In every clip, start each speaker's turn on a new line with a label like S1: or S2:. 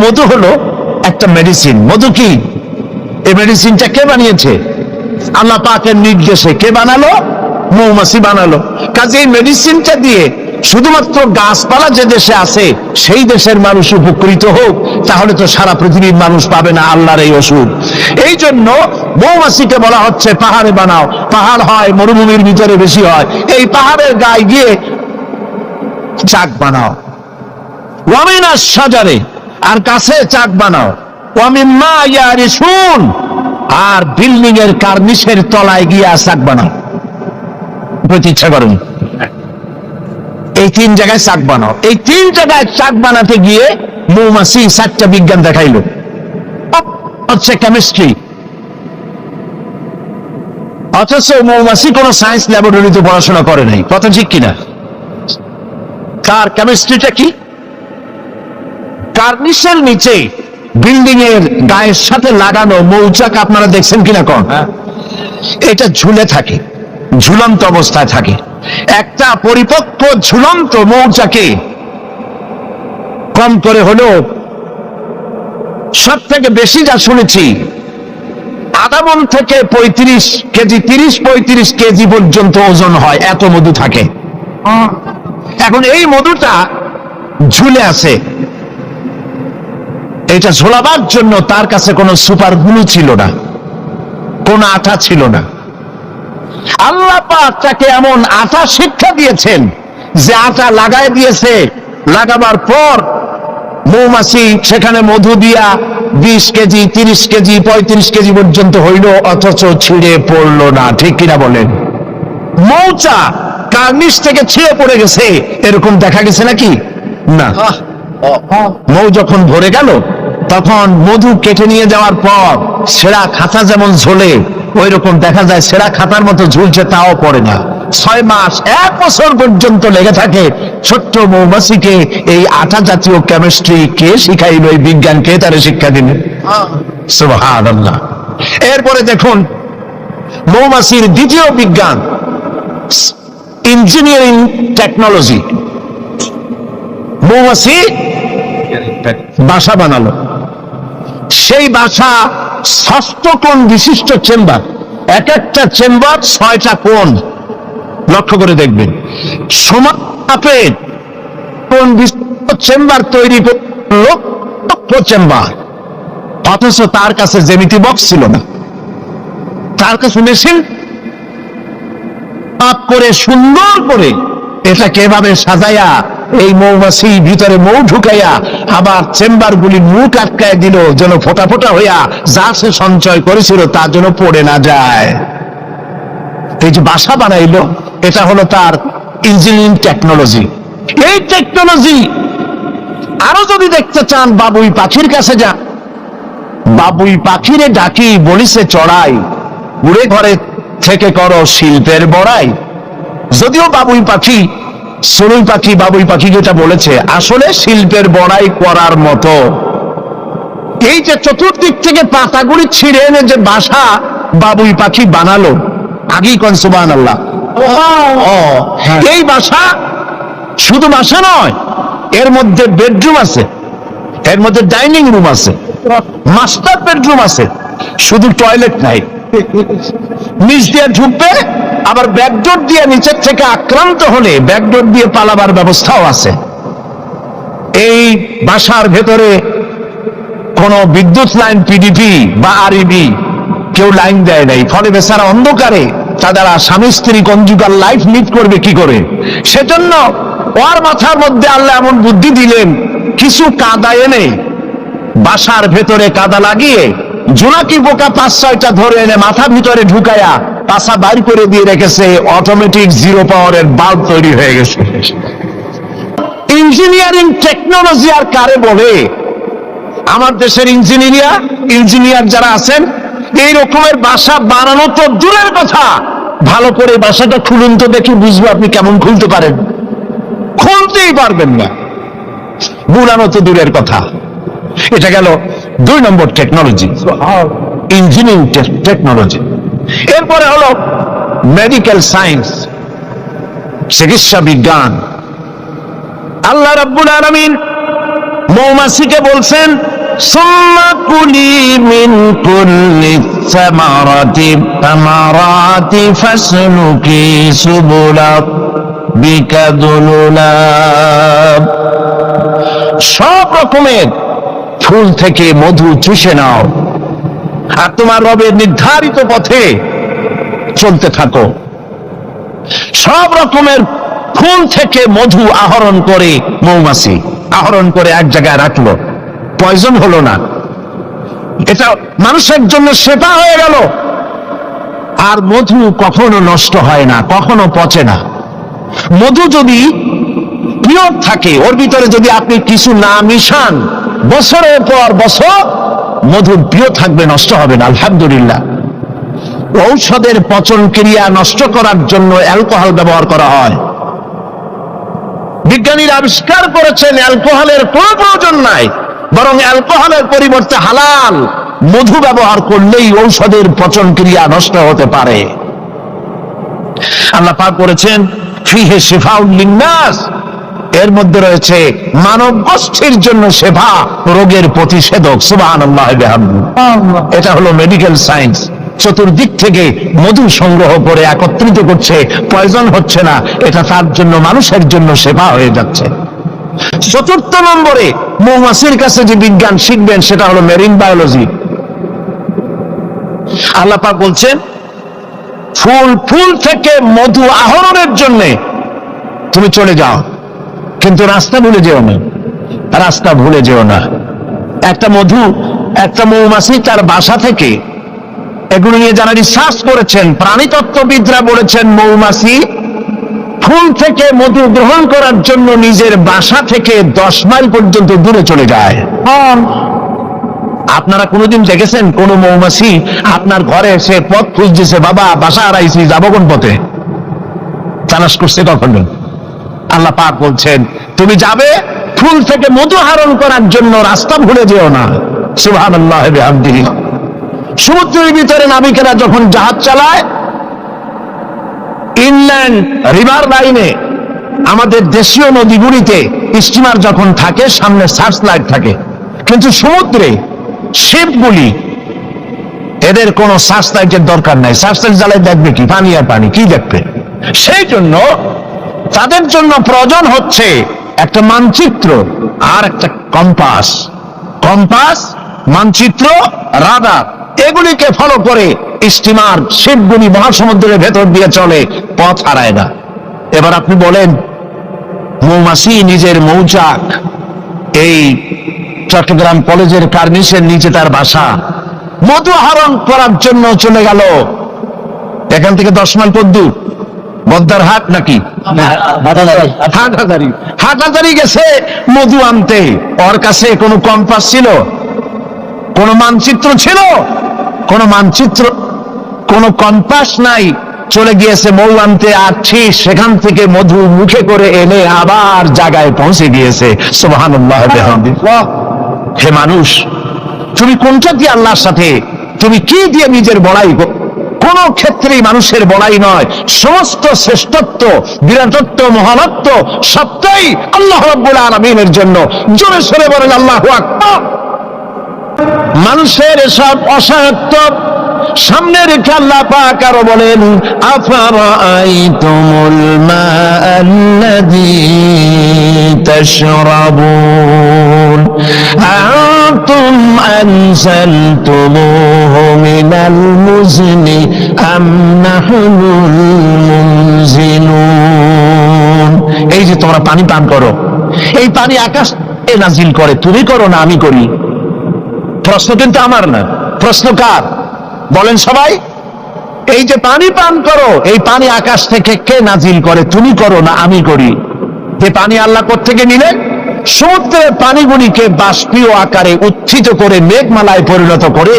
S1: মধু হলো একটা মেডিসিন। মধু কি? এই মেডিসিনটা কে বানিয়েছে? আল্লাহ পাকের নির্দেশে। কে বানালো? মৌমাছি বানালো। কাজে এই মেডিসিনটা দিয়ে শুধুমাত্র গাছপালা যে দেশে আছে সেই দেশের মানুষ উপকৃত হোক, তাহলে তো সারা পৃথিবীর মানুষ পাবে না আল্লাহর এই ওষুধ। এই জন্য মৌমাছিকে বলা হচ্ছে পাহাড়ে বানাও। পাহাড় হয় মরুভূমির ভিতরে বেশি হয়, এই পাহাড়ের গায়ে গিয়ে চাক বানাও। ওয়ামিনা সাজারে, আর কাছে চাক বানাও। ওয়ামিম্মা ইয়ারিসুন, আর বিল্ডিং এর কার্নিশের তলায় গিয়ে চাক বানাও। ইচ্ছা করুন এই তিন জায়গায় চাক বানাও। এই তিন জায়গায় চাক বানাতে গিয়ে মৌমাছি 4টা বিজ্ঞান দেখাইলো। হচ্ছে কেমিস্ট্রি। অথচ মৌমাছি কোন সায়েন্স ল্যাবরেটরিতে পড়াশোনা করে নাই। কথা ঠিক কিনা? তার কেমিস্ট্রিটা কি? কার্নিশের নিচে বিল্ডিং এর গায়ের সাথে লাগানো মৌচাক আপনারা দেখছেন কিনা কোন? এটা ঝুলে থাকে, ঝুলন্ত অবস্থায় থাকে। একটা পরিপক্ক ঝুলন্ত মৌচাকে কম করে হলেও সব থেকে বেশি যা শুনেছি আধা মণ থেকে 35 কেজি, 30-35 কেজি পর্যন্ত ওজন হয়, এত মধু থাকে। এখন এই মধুটা ঝুলে আছে। এটা ঝোলাবার জন্য তার কাছে কোনো সুপার গ্লু ছিল না, কোন আঠা ছিল না। আল্লাহ পাক তাকে এমন আঠা শিক্ষা দিয়েছেন যে আঠা লাগায় দিয়েছে। লাগাবার পর মৌমাছি সেখানে মধু দিয়া 20 কেজি, 30 কেজি, 35 কেজি পর্যন্ত হইল, অথচ ছিঁড়ে পড়লো না। ঠিক কিনা বলেন? মৌচা কার্নিশ থেকে ছিঁড়ে পড়ে গেছে এরকম দেখা গেছে নাকি? না। মৌ যখন ভরে গেল তখন মধু কেটে নিয়ে যাওয়ার পর সেরা খাতা যেমন ঝোলে ওই রকম দেখা যায় সেরা খাতার মতো ঝুলছে, তাও পড়ে না। 6 মাস 1 বছর পর্যন্ত লেগে থাকে। ছোট্ট মৌমাছিকে এই আঠা জাতীয় কেমিস্ট্রি কে শিখাইল? এই বিজ্ঞান কে তারে শিক্ষা দিলেন? সুবহানাল্লাহ। এরপরে দেখুন মৌমাছির দ্বিতীয় বিজ্ঞান, ইঞ্জিনিয়ারিং টেকনোলজি। মৌমাছি বাসা বানালো। সেই বাসা 6 কোণ বিশিষ্ট চেম্বার। এক একটা চেম্বার 6টা কোণ। লক্ষ্য করে দেখবেন সমান মাপের কোণ বিশিষ্ট চেম্বার তৈরি করলো চেম্বার। অথচ তার কাছে জ্যামিতি বক্স ছিল না, তার কাছে মেশিন মাপ করে সুন্দর করে এটাকে এভাবে সাজাইয়া এই মৌমাছি ভিতরে মৌ ঢুকাইয়া আবার চেম্বার গুলি মুখ আটকায় দিল, যেন ফোটা ফোটা হইয়া যা সে সঞ্চয় করেছিল তা যেন পড়ে না যায়। এই যে বাসা বানাইলো, এটা হলো তার ইঞ্জিনিয়ারিং টেকনোলজি। এই টেকনোলজি আরো যদি দেখতে চান বাবুই পাখির কাছে যান। বাবুই পাখিরে ডাকি বলিছে চড়াই, উড়ে ঘরে থেকে করো শিল্পের বড়াই। যদিও বাবুই পাখি, চড়ুই পাখি বাবুই পাখি যেটা বলেছে আসলে শিল্পের বড়াই করার মতো। এই যে চতুর্দিক থেকে পাতাগুলি ছিঁড়ে এনে যে বাসা বাবুই পাখি বানালো, আগেই কোন সুবহানাল্লাহ। এই বাসা শুধু বাসা নয়, এর মধ্যে বেডরুম আছে, এর মধ্যে ডাইনিং রুম আছে, মাস্টার বেডরুম আছে, শুধু টয়লেট নাই। নিচ দিয়ে ঢুকবে, আবার ব্যাকডোর দিয়ে নিচের থেকে আক্রান্ত হলে ব্যাকডোর দিয়ে পালাবার ব্যবস্থাও আছে। এই বাসার ভেতরে কোন বিদ্যুৎ লাইন পিডিপি বা আরইবি কেউ লাইন দেয় নাই, ফলে বেচারা অন্ধকারে তারা স্বামী স্ত্রী কনজুগাল লাইফ লিড করবে কি করে? সেজন্য ওর মাথার মধ্যে আল্লাহ এমন বুদ্ধি দিলেন, কিছু কাদা এনে বাসার ভেতরে কাদা লাগিয়ে জোনাকি পোকা 5-6টা ধরে এনে মাথা ভিতরে ঢুকায়া পাছা বাইর করে দিয়ে রেখেছে। অটোমেটিক 0 পাওয়ারের বাল্ব তৈরি হয়ে গেছে। ইঞ্জিনিয়ারিং টেকনোলজি আর কারে বলে? আমার দেশের ইঞ্জিনিয়ার যারা আছেন, এই রকমের বাসা বানানো তো দূরের কথা, ভালো করে বাসাটা খুলুন তো দেখি বুঝবো আপনি কেমন খুলতে পারেন। খুলতেই পারবেন না, বুনানো তো দূরের কথা। এটা গেল 2 নম্বর টেকনোলজি, ইঞ্জিনিয়ারিং টেকনোলজি। এরপরে হলো মেডিকেল সায়েন্স, চিকিৎসা বিজ্ঞান। আল্লাহ রাব্বুল আলামিন মৌমাছিকে বলছেন সুম্মা কুলি মিন কুল্লি সামারাতি ফাসলুকি সুবুলা বিকা দুলুলা, সব রকমের ফুল থেকে মধু চুষে নাও আর তোমার রবের নির্ধারিত পথে চলতে থাকো। সব রকমের ফুল থেকে মধু আহরণ করে মৌমাছি আহরণ করে এক জায়গায় রাখলো, পয়জন হলো না, এটা মানুষের জন্য সেবা হয়ে গেল। আর মধু কখনো নষ্ট হয় না, কখনো পচে না। মধু যদি পিওর থাকে, ওর ভিতরে যদি আপনি কিছু না মিশান, বছরের পর বছর মধু প্রিয় থাকবে, নষ্ট হবে না। আলহামদুলিল্লাহ। ঔষধের পচন ক্রিয়া নষ্ট করার জন্য অ্যালকোহল ব্যবহার করা হয়। বিজ্ঞানীরা আবিষ্কার করেছেন অ্যালকোহলের কোনো প্রয়োজন নাই, বরং অ্যালকোহলের পরিবর্তে হালাল মধু ব্যবহার করলেই ঔষধের পচন ক্রিয়া নষ্ট হতে পারে। আল্লাহ পাক করেছেন ফিহে শিফাউন লিন্নাস, এর মধ্যে রয়েছে মানব গোষ্ঠীর জন্য সেবা, রোগের প্রতিষেধক। সুবহানাল্লাহ বিহামদিহি। এটা হলো মেডিকেল সায়েন্স। চতুর্দিক থেকে মধু সংগ্রহ করে একত্রিত করছে, পয়জন হচ্ছে না, এটা তার জন্য মানুষের জন্য সেবা হয়ে যাচ্ছে। চতুর্থ নম্বরে মৌমাছির কাছে যে বিজ্ঞান শিখবেন সেটা হলো মেরিন বায়োলজি। আল্লাহ পাক বলছেন ফুল থেকে মধু আহরণের জন্য তুমি চলে যাও, কিন্তু রাস্তা ভুলে যেও না, রাস্তা ভুলে যেও না। একটা মৌমাছি তার বাসা থেকে, এগুলো নিয়ে যারা রিসার্চ করেছেন, প্রাণীতত্ত্ববিদরা বলেছেন মৌমাছি ফুল থেকে মধু গ্রহণ করার জন্য নিজের বাসা থেকে 10 মাইল পর্যন্ত দূরে চলে যায়। আপনারা কোনোদিন দেখেছেন কোন মৌমাছি আপনার ঘরে এসে পথ খুঁজতেছে, বাবা বাসা হারাইছি, যাবো কোন পথে, তালাশ করছে কখনো? আল্লাহ পাক বলছেন তুমি যাবে ফুল থেকে মধু আহরণ করার জন্য, রাস্তা ভুলে যেও না। সুবহানাল্লাহ বিহামদিহি। সমুদ্রের ভিতরে নাবিকেরা যখন জাহাজ চালায়, ইনল্যান্ড রিভার লাইনে, আমাদের দেশীয় নদীগুলিতে স্টিমার যখন থাকে সামনে সার্চ লাইট থাকে, কিন্তু সমুদ্রে শিপগুলি, এদের কোনো সার্চ লাইটের দরকার নাই। সার্চ লাইট জ্বালাই দেখবে কি? পানি আর পানি, কি দেখবে? সেই জন্য তাদের জন্য প্রয়োজন হচ্ছে একটা মানচিত্র আর একটা কম্পাস। কম্পাস, মানচিত্র, রাডার, এগুলিকে ফলো করে স্টিমার শিপগুলি মহাসমুদ্রের ভেতর দিয়ে চলে, পথ হারায় না। এবার আপনি বলেন মৌমাছি নিজের মৌচাক, এই চট্টগ্রাম কলেজের কার্নিসের নিচে তার বাসা, মধু আহরণ করার জন্য চলে গেল এখান থেকে 10 মাইল দূর, বদ্দারহাট নাকি হাটাদারি গেছে মধু আনতে। ওর কাছে কোনো কম্পাস ছিল? কোন মানচিত্র ছিল? কোন মানচিত্র, কোন কম্পাস নাই। চলে গিয়েছে মৌ আনতে, আর ঠিক সেখান থেকে মধু মুখে করে এনে আবার জায়গায় পৌঁছে দিয়েছে। সুবহানাল্লাহ বিহামদিহি। হে মানুষ, তুমি কোনটা দিয়ে আল্লাহর সাথে, তুমি কি দিয়ে নিজের বড়াই? কোন ক্ষেত্রেই মানুষের বড়াই নয়, সমস্ত শ্রেষ্ঠত্ব, বিরাটত্ব, মহানত্ব সবটাই আল্লাহ রাব্বুল আলামিনের জন্য। জোরে সরে বলেন আল্লাহু আকবার। মানুষের এসব অসহায়ত্ব সামনে রেখে আল্লাহ পাক আরো বলেন আফারাআইতুমুল মাআল্লাযী তাশরাবুন আনতুম আনজালতুমুহু মিনাল মুজনি আম নাহনুল মুনজিলুন। এই যে তোমরা পানি পান করো, এই পানি আকাশ থেকে নাজিল করে, তুমি করো না আমি করি? প্রশ্ন কিন্তু আমার না, প্রশ্ন কার? বলেন সবাই। এই যে পানি পান করো, এই পানি আকাশ থেকে কে নাজিল করে? তুমি করো না আমি করি? যে পানি আল্লাহ কোত্থেকে নিলেন? সমুদ্রের পানিগুলিকে বাষ্পীয় আকারে উত্থিত করে মেঘমালায় পরিণত করে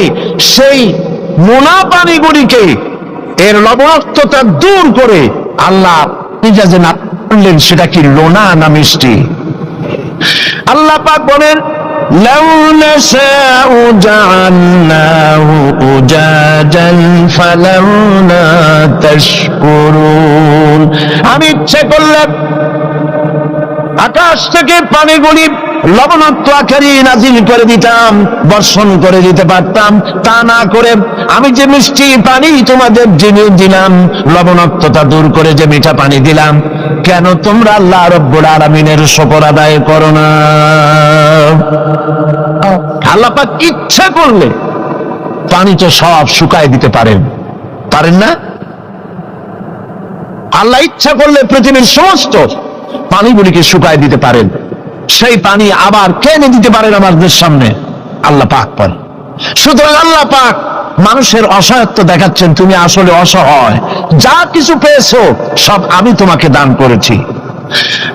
S1: সেই মোনা পানিগুলিকে, এর লবণাক্ততা দূর করে আল্লাহ নিজে না করলেন সেটা কি লোনা না মিষ্টি? আল্লাহ পাক বলেন লাউ নাশাউ জাআলনাহু উজাজান ফালাউলা তাশকুরুন। আমি ইচ্ছে করলে আকাশ থেকে পানিগুলি লবণাক্ত আকারে নাজিল করে দিতাম, বর্ষণ করে দিতে পারতাম। তা না করে আমি যে মিষ্টি পানি তোমাদের দিলাম, লবণাক্ততা দূর করে যে মিঠা পানি দিলাম, কেন তোমরা আল্লাহ রাব্বুল আলামিনের শুকর আদায় করো না? আল্লাহ পাক ইচ্ছা করলে পানি তো সব শুকায় দিতে পারেন, পারেন না? আল্লাহ ইচ্ছা করলে পৃথিবীর সমস্ত পানিগুলিকে শুকায় দিতে পারেন। সেই পানি আবার কেনে দিতে পারেন আমাদের সামনে, আল্লাহ পাক পারেন। সুতরাং আল্লাহ পাক মানুষের অসহায়ত্ব দেখাচ্ছেন, তুমি আসলে অসহায়, যা কিছু পেয়েছো সব আমি তোমাকে দান করেছি।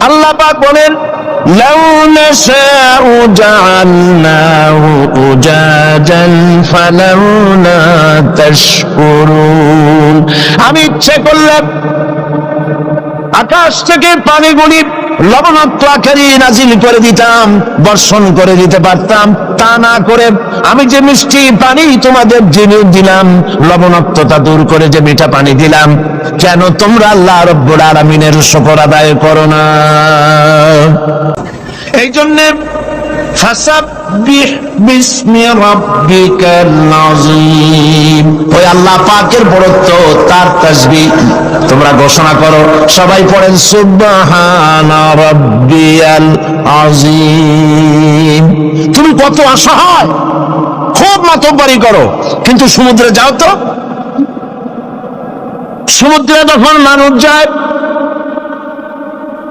S1: আল্লাহ পাক বলেন, লাউ নাশাউ জাআলনাহু উজাজান ফালাউলা তাশকুরুন। আমি ইচ্ছে করলে আকাশ থেকে পানিগুলি লবণাক্ত আকারে নাজিল করে দিতাম, বর্ষণ করে দিতে পারতাম। তা না করে আমি যে মিষ্টি পানি তোমাদের দিলাম, লবণাক্ততা দূর করে যে মিঠা পানি দিলাম, কেন তোমরা আল্লাহ রাব্বুল আলামিনের শুকর আদায় করো না? এই জন্য ফাসাব্বিহ বিসমি রাব্বিকাল আযীম, ওই আল্লাহ পাকের বড়ত্ব, তার তাসবিহ তোমরা ঘোষণা করো। সবাই পড়েন সুবহানা রাব্বিয়াল আযীম। তুমি কত অসহায়, খুব মাতব্বরি করো, কিন্তু সমুদ্রে যাও তো। সমুদ্রে যখন মানুষ যায়,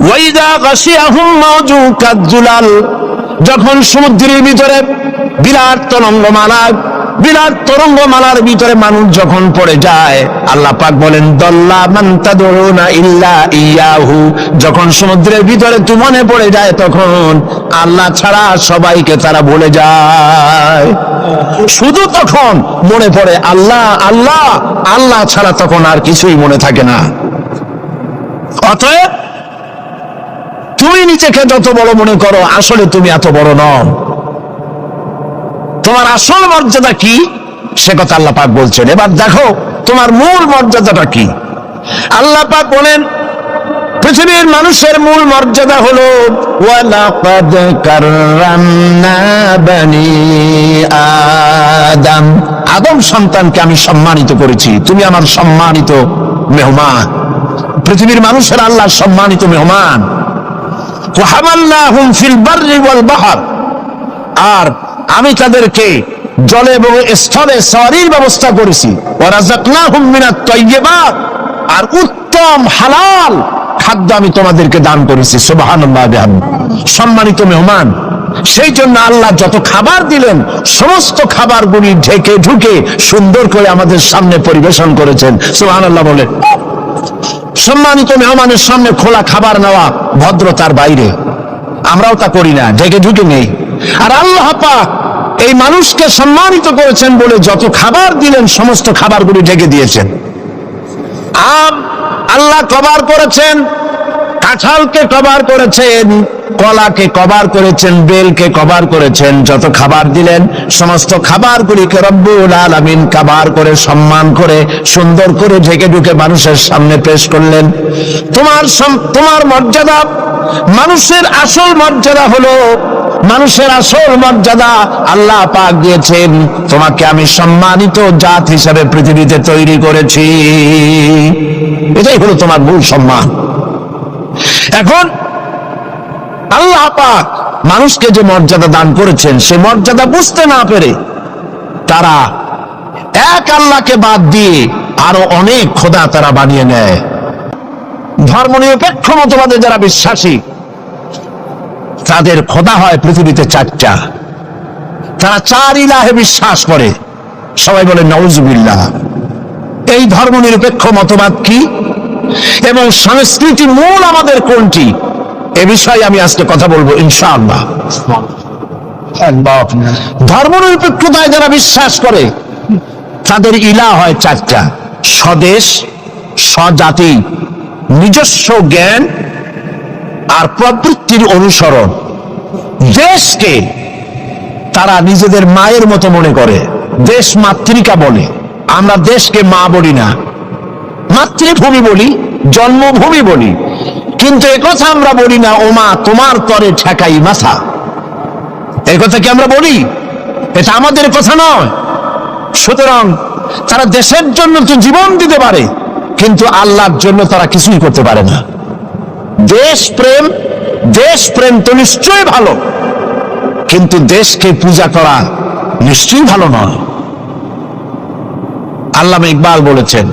S1: ওয়াইদা গাশিয়াহুম মাওজু কাযুলাল, যখন সমুদ্রের ভিতরে বিরাট তরঙ্গমালার ভিতরে মানুষ যখন পড়ে যায়, আল্লাহ পাক বলেন, দল্লা মান তাদউনা ইল্লা ইয়াহু। যখন সমুদ্রের ভিতরে তুফানে পড়ে যায়, তখন আল্লাহ ছাড়া সবাইকে তারা ভুলে যায়। শুধু তখন মনে পড়ে আল্লাহ আল্লাহ, আল্লাহ ছাড়া তখন আর কিছুই মনে থাকে না। অতএব তুমি নিজেকে যত বড় মনে করো, আসলে তুমি এত বড় নও। তোমার আসল মর্যাদা কি সে কথা আল্লাহ পাক বলছেন। এবার দেখো তোমার মূল মর্যাদাটা কি। আল্লাহ পাক বলেন, পৃথিবীর মানুষের মূল মর্যাদা হলো ওয়ালাকাদ কাররামনা বানি আদম, আদম সন্তানকে আমি সম্মানিত করেছি। তুমি আমার সম্মানিত মেহমান। পৃথিবীর মানুষের আল্লাহর সম্মানিত মেহমান। ওয়াহামালনাহুম ফিল বাররি ওয়াল বাহর, আর আমি তাদেরকে জলে এবং স্থলে সওয়ারির ব্যবস্থা করেছি। ওয়ারাযাকনাহুম মিনাত তাইয়্যিবাত, আর উত্তম হালাল খাদ্য আমি তোমাদেরকে দান করেছি। সুবহানাল্লাহ বিহামদিহি। সম্মানিত মেহমান, সেই জন্য আল্লাহ যত খাবার দিলেন, সমস্ত খাবারগুলি ঢেকে ঢুকে সুন্দর করে আমাদের সামনে পরিবেশন করেছেন। সুবহানাল্লাহ বলে। সম্মানিত মেহমানের সামনে খোলা খাবার নেওয়া ভদ্রতার বাইরে, আমরাও তা করি না, ঢেকে ঢুকে নেই। আর আল্লাহ পাক এই মানুষকে সম্মানিত করেছেন বলে যত খাবার দিলেন, সমস্ত খাবারগুলি ঢেকে দিয়েছেন। আম আল্লাহ কভার করেছেন, কাঁঠালকে কভার করেছেন, কলাকে কভার করেছেন, বেলকে কভার করেছেন। যত খাবার দিলেন, সমস্ত খাবারগুলিকে রব্বুল আলামিন কভার করে, সম্মান করে, সুন্দর করে ঢেকে ঢুকে মানুষের সামনে পেশ করলেন। তোমার মর্যাদা, মানুষের আসল মর্যাদা হলো, মানুষের আসল মর্যাদা আল্লাহ পাক দিয়েছেন, তোমাকে আমি সম্মানিত জাত হিসাবে পৃথিবীতে তৈরি করেছি। এটাই হলো তোমার মূল সম্মান। এখন আল্লাহ পাক মানুষকে যে মর্যাদা দান করেছেন, সে মর্যাদা বুঝতে না পেরে তারা এক আল্লাহকে বাদ দিয়ে আরো অনেক খোদা তারা বানিয়ে নেয়। ধর্মনিরপেক্ষ মতবাদে যারা বিশ্বাসী, তাদের খোদা হয় পৃথিবীতে চারটা। তারা চার ইলাহে বিশ্বাস করে। সবাই বলে নাউজুবিল্লাহ। এই ধর্মনিরপেক্ষ মতবাদ কি এবং সংস্কৃতি মূল আমাদের কোনটি, এ বিষয়ে আমি আজকে কথা বলবো ইনশাআল্লাহ। ধর্মনিরপেক্ষতায় যারা বিশ্বাস করে, তাদের ইলাহ হয় চারটা: স্বদেশ, স্বজাতি, নিজস্ব জ্ঞান আর প্রবৃত্তির অনুসরণ। দেশকে তারা নিজেদের মায়ের মতো মনে করে, দেশ মাতৃকা বলে। আমরা দেশকে মা বলি না, মাতৃভূমি বলি, জন্মভূমি বলি। কিন্তু একথা আমরা বলি না, ও মা তোমার তরে ঠেকাই মাথা। এই কথা কি আমরা বলি? এটা আমাদের কথা নয়। সুতরাং তারা দেশের জন্য তো জীবন দিতে পারে, কিন্তু আল্লাহর জন্য তারা কিছুই করতে পারে না। দেশপ্রেম তো নিশ্চয়ই ভালো, কিন্তু দেশকে পূজা করা নিশ্চয়ই ভালো নয়। আল্লামা ইকবাল বলেছেন,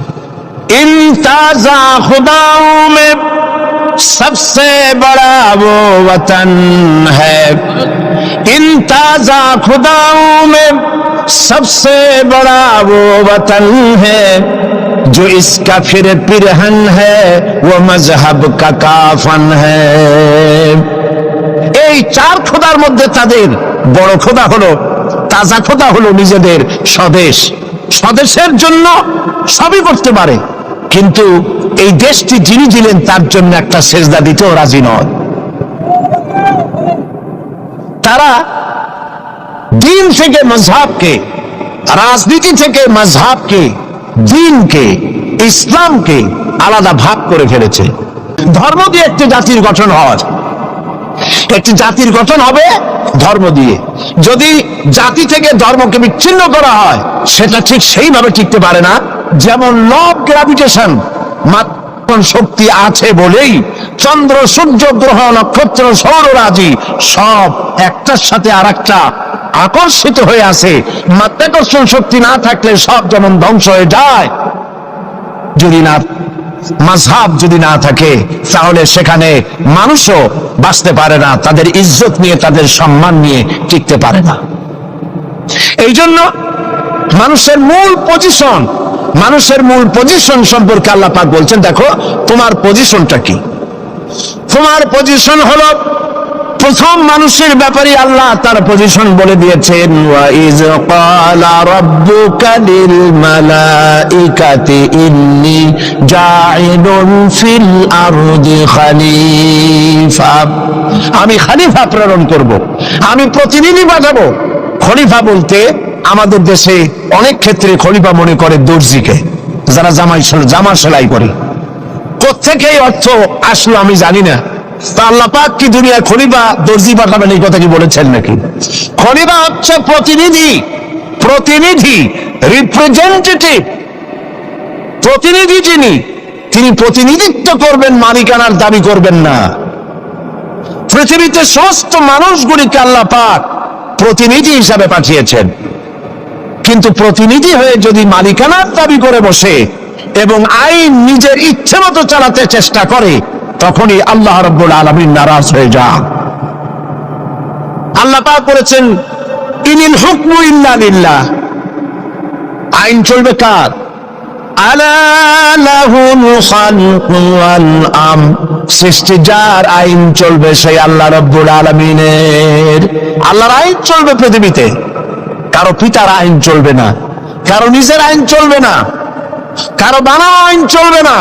S1: ইনতাজা খুদাও মে सबसे बड़ा वो वतन है, इंताजा खुदाओं में सबसे बड़ा वो वतन है, जो इसका फिर पिरहन है वो मजहब का काफन है। এই চার খোদার মধ্যে তাদের বড় খোদা হলো, তাজা খোদা হলো নিজেদের স্বদেশ। স্বদেশের জন্য সবই করতে পারে, কিন্তু এই দেশটি যিনি দিলেন তার জন্য একটা সেজদা দিতেও রাজি নয়। তারা দিন থেকে মজহাবকে, রাজনীতি থেকে মজহাবকে, দিনকে, ইসলামকে আলাদা ভাগ করে ফেলেছে। ধর্ম দিয়ে একটি জাতির গঠন হয়, একটি জাতির গঠন হবে ধর্ম দিয়ে। যদি জাতি থেকে ধর্মকে বিচ্ছিন্ন করা হয়, সেটা ঠিক সেইভাবে টিকতে পারে না। যেমন ল অফ গ্র্যাভিটেশন, শক্তি আছে বলেই চন্দ্র, সূর্য, গ্রহ, নক্ষত্র, সৌররাজি সব একটার সাথে আর একটা আকর্ষিত হয়ে আছে। মাধ্যাকর্ষণ শক্তি না থাকলে সব যেমন ধ্বংস হয়ে যায়, যদি না মাযহাব যদি না থাকে, তাহলে সেখানে মানুষও বাঁচতে পারে না, তাদের ইজ্জত নিয়ে, তাদের সম্মান নিয়ে টিকতে পারে না। এই জন্য মানুষের মূল পজিশন সম্পর্কে আল্লাহ পাক বলছেন, দেখো তোমার পজিশনটা কি। তোমার পজিশন হলো, প্রথম মানুষের ব্যাপারে আল্লাহ তার পজিশন বলে দিয়েছেন, ওয়া ইয ক্বালা রাব্বুকা লিল মালাইকাতি ইন্নী জাঈলুন ফিল আরদি খলিফা। আমি খলিফা প্রেরণ করব, আমি প্রতিনিধি পাঠাবো। খলিফা বলতে আমাদের দেশে অনেক ক্ষেত্রে খলিফা মনে করে দর্জিকে, যারা জামা সেলাই করে। কোত্থেকে এই অর্থ আসলো আমি জানি না। তা আল্লাহ পাক কি দুনিয়ায় খলিফা দর্জি পাঠাবেন এই কথা কি বলেছেন নাকি? খলিফা হচ্ছে প্রতিনিধি, রিপ্রেজেন্টেটিভ। প্রতিনিধি তিনি প্রতিনিধিত্ব করবেন, মালিকানার দাবি করবেন না। পৃথিবীতে সমস্ত মানুষগুলিকে আল্লাহ পাক প্রতিনিধি হিসাবে পাঠিয়েছেন, কিন্তু প্রতিনিধি হয়ে যদি মালিকানার দাবি করে বসে এবং আইন নিজের ইচ্ছে মতো চালাতে চেষ্টা করে, তখনই আল্লাহ রাব্বুল আলামিন নারাজ হয়ে যান। আল্লাহ পাক বলেছেন, ইনিল হুকমু ইল্লা লিল্লাহ। আইন চলবে কার? আলা লাহুল খালকু ওয়াল আমর। সৃষ্টি যার, আইন চলবে সেই আল্লাহ রাব্বুল আলামিনের। আল্লাহর আইন চলবে পৃথিবীতে, কারো পিতার আইন চলবে না, কারো নিজের আইন চলবে না, কারো বানানো আইন চলবে না।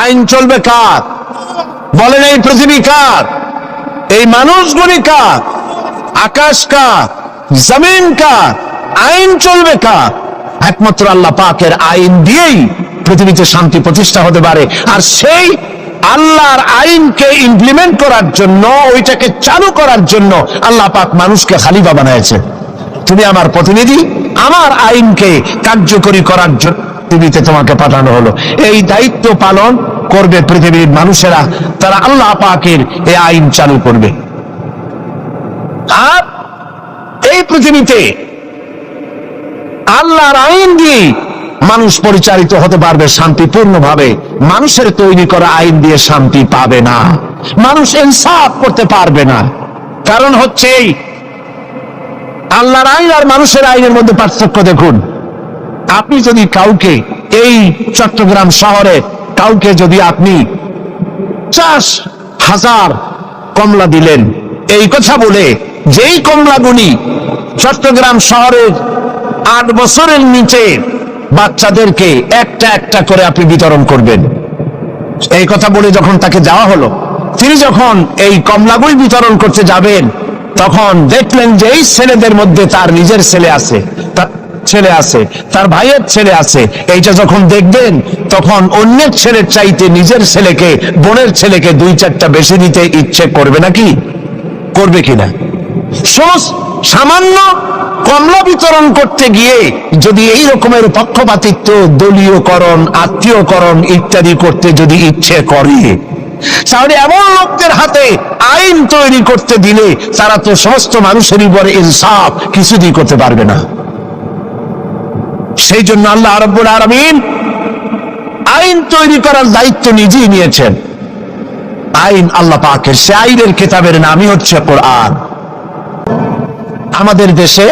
S1: আইন চলবে কার? বলেন, এই পৃথিবী কার? এই মানুষগুলি কার? আকাশ কার? জমিন কার? আইন চলবে কার? একমাত্র আল্লাহ পাকের আইন দিয়েই পৃথিবীতে শান্তি প্রতিষ্ঠা হতে পারে। আর সেই আল্লাহর আইনকে ইমপ্লিমেন্ট করার জন্য, ওইটাকে চালু করার জন্য আল্লাহ পাক মানুষকে খলিফা বানাইছে। তুমি আমার প্রতিনিধি, আমার আইনকে কার্যকরী করার জন্য পৃথিবীতে তোমাকে পাঠানো হলো। এই দায়িত্ব পালন করবে পৃথিবীর মানুষেরা, তারা আল্লাহ পাকের এই আইন চালু করবে। আর এই পৃথিবীতে আল্লাহর আইন দিয়ে মানুষ পরিচালিত হতে পারবে শান্তিপূর্ণভাবে। মানুষের তৈরি করা আইন দিয়ে শান্তি পাবে না, মানুষ ইনসাফ করতে পারবে না। কারণ হচ্ছে এই আল্লাহর আইন আর মানুষের আইনের মধ্যে পার্থক্য দেখুন। আপনি যদি কাউকে, এই চট্টগ্রাম শহরে কাউকে যদি আপনি 50,000 কমলা দিলেন, এই কথা বলে যেই কমলাগুলি চট্টগ্রাম শহরের 8 বছরের নিচে বাচ্চাদেরকে একটা একটা করে আপনি বিতরণ করবেন, এই কথা বলে যখন তাকে যাওয়া হলো, তিনি যখন এই কমলাগুলি বিতরণ করতে যাবেন, তখন দেখলেন যে এই ছেলেদের মধ্যে তার নিজের ছেলে আছে, তার ভাইয়ের ছেলে আছে। এইটা যখন দেখবেন, তখন অন্যের ছেলের চাইতে নিজের ছেলেকে, বোনের ছেলেকে 2-4টা বেশি দিতে ইচ্ছে করবে নাকি? করবে কিনা? সামান্য কমলা বিতরণ করতে গিয়ে যদি এই রকমের পক্ষপাতিত্ব, দলীয়করণ, আত্মীয়করণ ইত্যাদি করতে যদি ইচ্ছে করে, তাহলে এমন লোকদের হাতে আইন তৈরি করতে দিলে তারা তো সমস্ত মানুষের উপরে ইনসাফ কিছুদিন করতে পারবে না। সেই জন্য আল্লাহ রাব্বুল আলামিন আইন তৈরি করার দায়িত্ব নিজেই নিয়েছেন। আইন আল্লাহ পাকের, সে আইনের কিতাবের নামই হচ্ছে কোরআন। আমাদের দেশে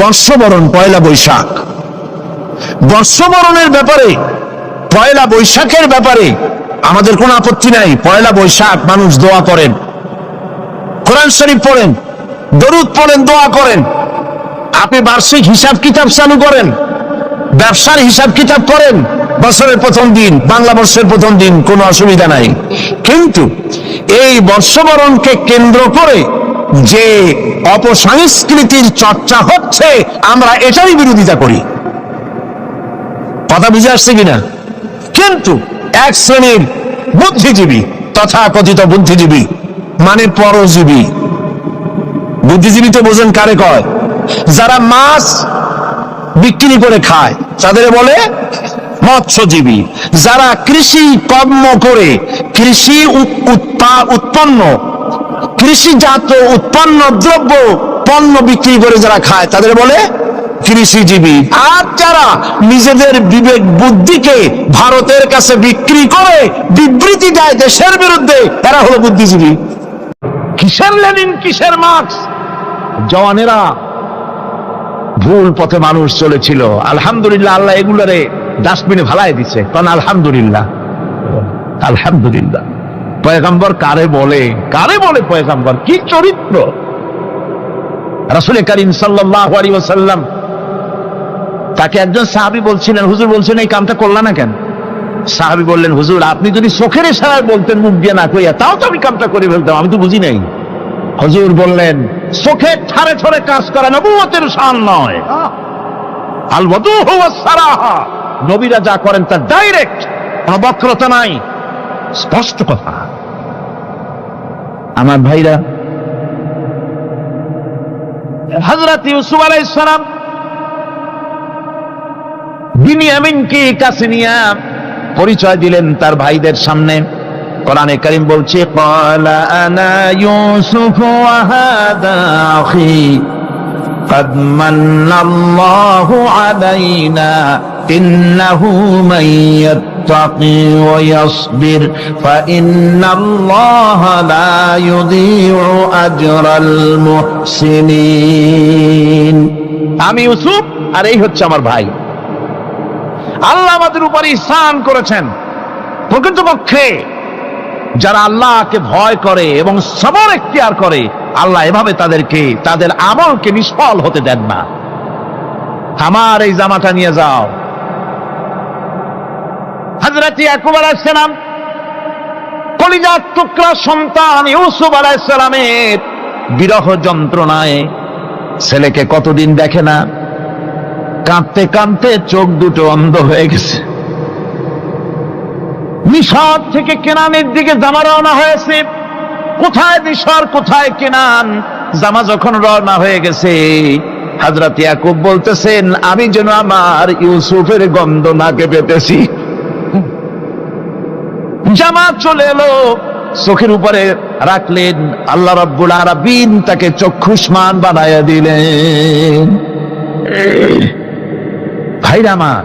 S1: বর্ষবরণ পয়লা বৈশাখ, বর্ষবরণের ব্যাপারে, পয়লা বৈশাখের ব্যাপারে আমাদের কোনো আপত্তি নাই। পয়লা বৈশাখ মানুষ দোয়া করেন, কোরআন শরীফ পড়েন, দরুদ পড়েন, দোয়া করেন। আপনি বার্ষিক হিসাব কিতাব চালু করেন, ব্যবসার হিসাব কিতাব করেন, বছরের প্রথম দিন, বাংলা বর্ষের প্রথম দিন, কোনো অসুবিধা নাই। কিন্তু এই বর্ষবরণকে কেন্দ্র করে যে অপসংস্কৃতির চর্চা হচ্ছে, আমরা এটারই বিরোধিতা করি। কথা বুঝে আসছে কিনা? কিন্তু এক শ্রেণীর বুদ্ধিজীবী, তথাকথিত বুদ্ধিজীবী মানে পরজীবী, বুদ্ধিজীবী তো বোঝেন কারে কয়? যারা মাছ বিক্রি করে খায় তাদের বলে মৎস্যজীবী। যারা কৃষি কর্ম করে কৃষি উৎপন্ন, কৃষিজাত উৎপন্ন দ্রব্য পণ্য বিক্রি করে যারা খায় তাদের বলে কৃষিজীবী। আর যারা নিজেদের বিবেক বুদ্ধিকে ভারতের কাছে বিক্রি করে বিবৃতি দেয় দেশের বিরুদ্ধে, এরা হলো বুদ্ধিজীবী। কিসের লেনিন, কিসের মার্কস? জওয়ানেরা ভুল পথে মানুষ চলেছিল, আলহামদুলিল্লাহ আল্লাহ এগুলারে ডাস্টবিনে ভালাই দিছে। কারণ আলহামদুলিল্লাহ, আলহামদুলিল্লাহ। পয়গম্বর কারে বলে, কারে বলে পয়গম্বর? কি চরিত্র! রাসূল করিম সাল্লাল্লাহু আলাইহি ওয়াসাল্লাম তাকে একজন সাহাবী বলছিলেন, হুজুর বলছেন এই কামটা করলা না কেন? সাহাবী বললেন, হুজুর আপনি যদি চোখের ইশারায় বলতেন মুখ দিয়ে না কইয়া, তাও তো আমি কামটা করে ফেলতাম, আমি তো বুঝি নাই। হুজুর বললেন, চোখের ঠারে ঠারে কাজ করা নবুয়তের শান নয়। আল ওয়াদুহু ওয়াস সারাহা, নবীরা যা করেন তা ডাইরেক্ট, কোনো বক্রতা নাই, স্পষ্ট কথা। আমার ভাইরা, হযরত ইউসুফ আলাইহিস সালাম বিনিয়ামিনকে কাছে নিয়ে পরিচয় দিলেন তার ভাইদের সামনে। কোরআনে কারীম বলছে, ক্বালা আনা ইউসুফ ওয়া হাদা আখি قد من الله علينا إنه من يتقي ويصبر فإن الله لا يضيع أجر المحسنين। আমি ইউসুফ আর এই হচ্ছে আমার ভাই। আল্লাহ আমাদের উপর ইহসান করেছেন। প্রকৃতপক্ষে যারা আল্লাহকে ভয় করে এবং সবর এখতিয়ার করে, আল্লাহ এভাবে তাদেরকে, তাদের আমলকে নিষ্ফল হতে দেন না। আমার এই জামাটা নিয়ে যাও। হযরত ইয়াকুব আলাইহিস সালাম, কলিজার টুকরা সন্তান ইউসুফ আলাইহিস সালামের বিরহ যন্ত্রণায় ছেলেকে কতদিন দেখে না, কাঁদতে কাঁদতে চোখ দুটো অন্ধ হয়ে গেছে। মিশর থেকে কেনানের দিকে জামা রওনা হয়েছে। কোথায় মিশর, কোথায় কেনান? জামা যখন রওনা হয়ে গেছে, হযরত ইয়াকুব বলতেছেন, আমি যেন আমার ইউসুফের গন্ধ নাকে পেতেছি। জামা চলে এলো, চোখের উপরে রাখলেন, আল্লাহ রাব্বুল আলামিন তাকে চক্ষুষ্মান বানায়া দিলেন। ভাইরা আমার,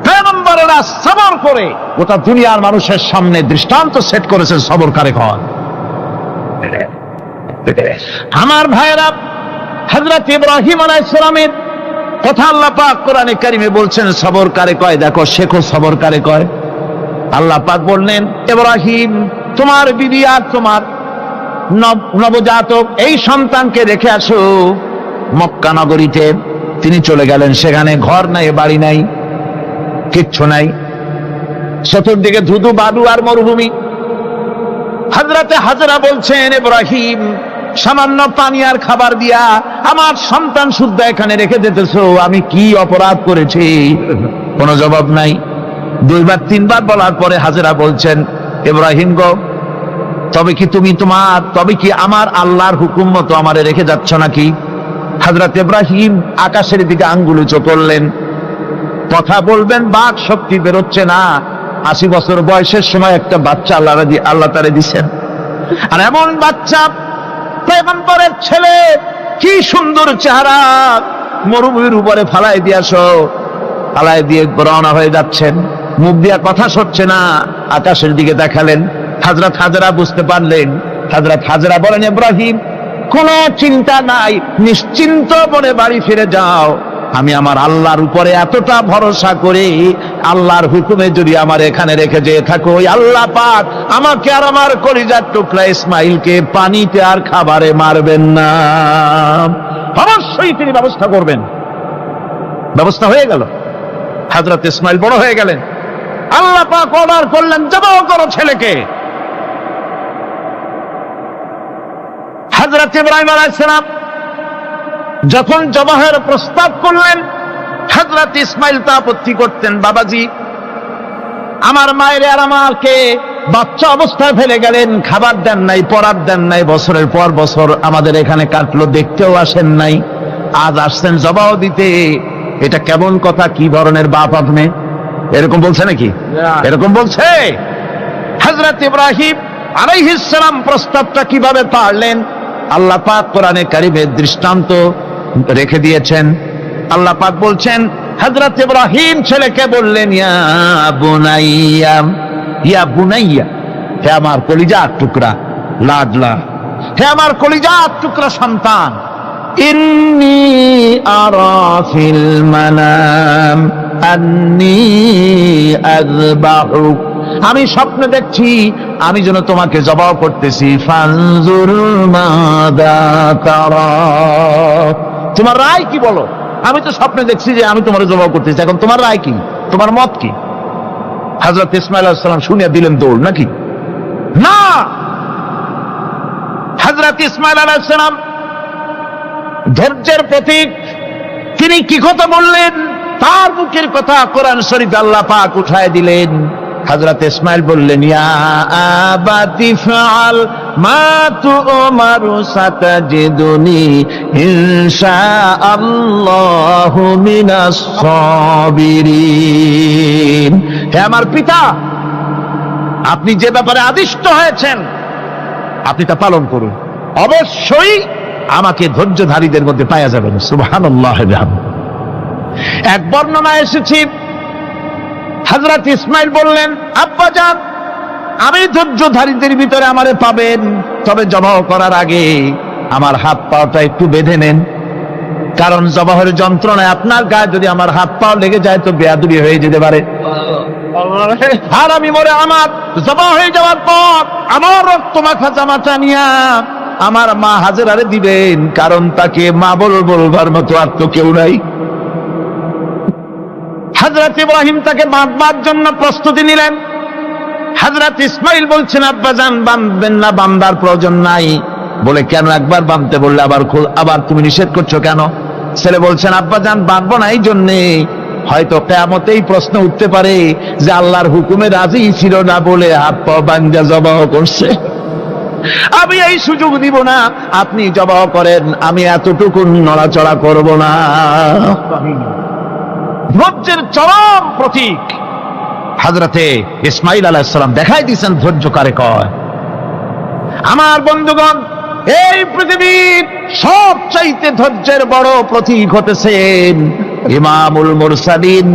S1: পয়গম্বরেরা সবর করে গোটা দুনিয়ার মানুষের সামনে দৃষ্টান্ত সেট করেছেন সবর কারে কয়। আমার ভাইরা, হযরত ইব্রাহিম আলাইহিস সালামের কথা আল্লাহ পাক কোরআনে কারিমে বলছেন সবর কারে কয়। দেখো, শেখো সবর কারে কয়। আল্লাহ পাক বললেন, ইব্রাহিম তোমার বিবি আর তোমার নবজাতক এই সন্তানকে রেখে আসো মক্কা নগরীতে। তিনি চলে গেলেন, সেখানে ঘর নাই, বাড়ি নাই, কিচ্ছু নাই, চতুর্দিকে ধুধু বালু আর মরুভূমি। হযরতে হাজরা বলছেন, ইব্রাহিম সামান্য পানি আর খাবার দিয়া আমার সন্তান শুদ্ধ এখানে রেখে যেতেছো, আমি কি অপরাধ করেছি? কোনো জবাব নাই। দুইবার তিনবার বলার পরে হাজরা বলছেন, ইব্রাহিম গো, তবে কি আমার আল্লাহর হুকুম মতো আমারে রেখে যাচ্ছ নাকি? হযরত ইব্রাহিম আকাশের দিকে আঙ্গুল উঁচু করলেন। কথা বলবেন, বাক শক্তি বেরোচ্ছে না। 80 বছর বয়সের সময় একটা বাচ্চা আল্লাহ তারে দিছেন। আর এমন বাচ্চা, পয়গম্বরের ছেলে, কি সুন্দর চেহারা, মরুভূমির উপরে ফালাই দিয়ে রওনা হয়ে যাচ্ছেন। মুখ দিয়া কথা সরছে না, আকাশের দিকে দেখালেন। হযরত হাজরা বুঝতে পারলেন। হযরত হাজরা বলেন, ইব্রাহিম, কোনো চিন্তা নাই, নিশ্চিন্ত মনে বাড়ি ফিরে যাও। আমি আমার আল্লাহর উপরে এতটা ভরসা করি, আল্লাহর হুকুমে যদি আমার এখানে রেখে যেয়ে থাকো, ওই আল্লাহ পাক আমাকে আর আমার কলিজার টুকরা ইসমাইলকে পানিতে আর খাবারে মারবেন না, অবশ্যই তিনি ব্যবস্থা করবেন। ব্যবস্থা হয়ে গেল। হযরত ইসমাইল বড় হয়ে গেলেন। আল্লাহ পাক অর্ডার করলেন, জবাহ করো ছেলেকে। হযরত ইব্রাহিম আলাইহিস সালাম যখন জবাহের প্রস্তাব করলেন, হযরত ইসমাইল তা আপত্তি করতেন। বাবাজি, আমার মায়ের আর আমাকে বাচ্চা অবস্থায় ফেলে গেলেন, খাবার দেন নাই, পরার দেন নাই, বছরের পর বছর আমাদের এখানে কাটলো, দেখতেও আসেন নাই, আজ আসছেন জবাহ দিতে। এটা কেমন কথা? কি ধরনের বাপ আপনি? এরকম বলছে নাকি? এরকম বলছে? হযরত ইব্রাহিম আলাইহিস সালাম প্রস্তাবটা কিভাবে পারলেন? আল্লাহ পাক কোরআনে কারিমের দৃষ্টান্ত রেখে দিয়েছেন। আল্লাহ পাক বলছেন, হযরত ইব্রাহিম ছেলেকে বললেন, ইয়া বুনাইয়া, হে আমার কলিজার টুকরা লাডলা, হে আমার কলিজার টুকরা সন্তান, ইন্নী আরা ফিল মানাম আন্নী আযবাহুক, আমি স্বপ্নে দেখছি আমি যেন তোমাকে জবাহ করতেছি। ফানজুর মাযা তারা, তোমার রায় কি বলো? আমি তো স্বপ্নে দেখছি যে আমি তোমার জবাহ করতেছি, এখন তোমার রায় কি, তোমার মত কি? হযরত ইসমাঈল আলাইহিস সালাম শুনিয়া দিলেন দৌড়, নাকি? না, হযরত ইসমাঈল আলাইহিস সালাম ধৈর্যের প্রতীক। তিনি কি কথা বললেন? তার মুখের কথা কোরআন শরীফে আল্লাহ পাক উঠায় দিলেন। হযরত ইসমাঈল বললেন, ইয়া আবাতি ফাআল মা তুমারু সাতাজিদুনি ইনশাআল্লাহু মিনাস সাবিরিন, হে আমার পিতা, আপনি যে ব্যাপারে আদিষ্ট হয়েছেন আপনি তা পালন করুন, অবশ্যই আমাকে ধৈর্যধারীদের মধ্যে পাওয়া যাবেন। সুবহানাল্লাহ। এক বর্ণনায় এসেছে, হযরত ইসমাঈল বললেন, আব্বাজান, আমি ধৈর্যধারীদের ভিতরে আমারে পাবেন, তবে জবাহ করার আগে আমার হাত পাটা একটু বেঁধে নেন, কারণ জবাহের যন্ত্রণায় আপনার গায়ে যদি আমার হাত পা লেগে যায় তো বেয়াদবি হয়ে যেতে পারে। আর আমি মরে আমার জবাহ হয়ে যাওয়ার পর আমার রক্ত মাখা জামাটা নিয়া আমার মা হাজেরারে দিবেন, কারণ তাকে মা বলবার মতো আর তো কেউ নাই। হযরত ইব্রাহিম তাকে বাঁধবার জন্য প্রস্তুতি নিলেন। হযরত ইসমাঈল বলছেন, আব্বাজান, বাঁধবেন না, বাঁধার প্রয়োজন নাই। বলে, কেন? একবার বাঁধতে বললে আবার তুমি নিষেধ করছো কেন? ছেলে বলছেন, আব্বাজান, বাঁধবো না এই জন্যে, হয়তো কিয়ামতেই প্রশ্ন উঠতে পারে যে আল্লাহর হুকুমে রাজি ছিল না বলে হাত পা বাঁধা জবাহ করছে। আমি এই সুযোগ দিব না, আপনি জবাহ করেন, আমি এতটুকু নড়াচড়া করব না। ধৈর্যের চরম প্রতীক হযরতে ইসমাঈল আলাইহিস সালাম দেখাই দিয়েছেন ধৈর্য কারে কয়। আমার বন্ধুগণ, এই পৃথিবীর সবচাইতে ধৈর্যের বড় প্রতীক হতেছেন ইমামুল মুরসালিন,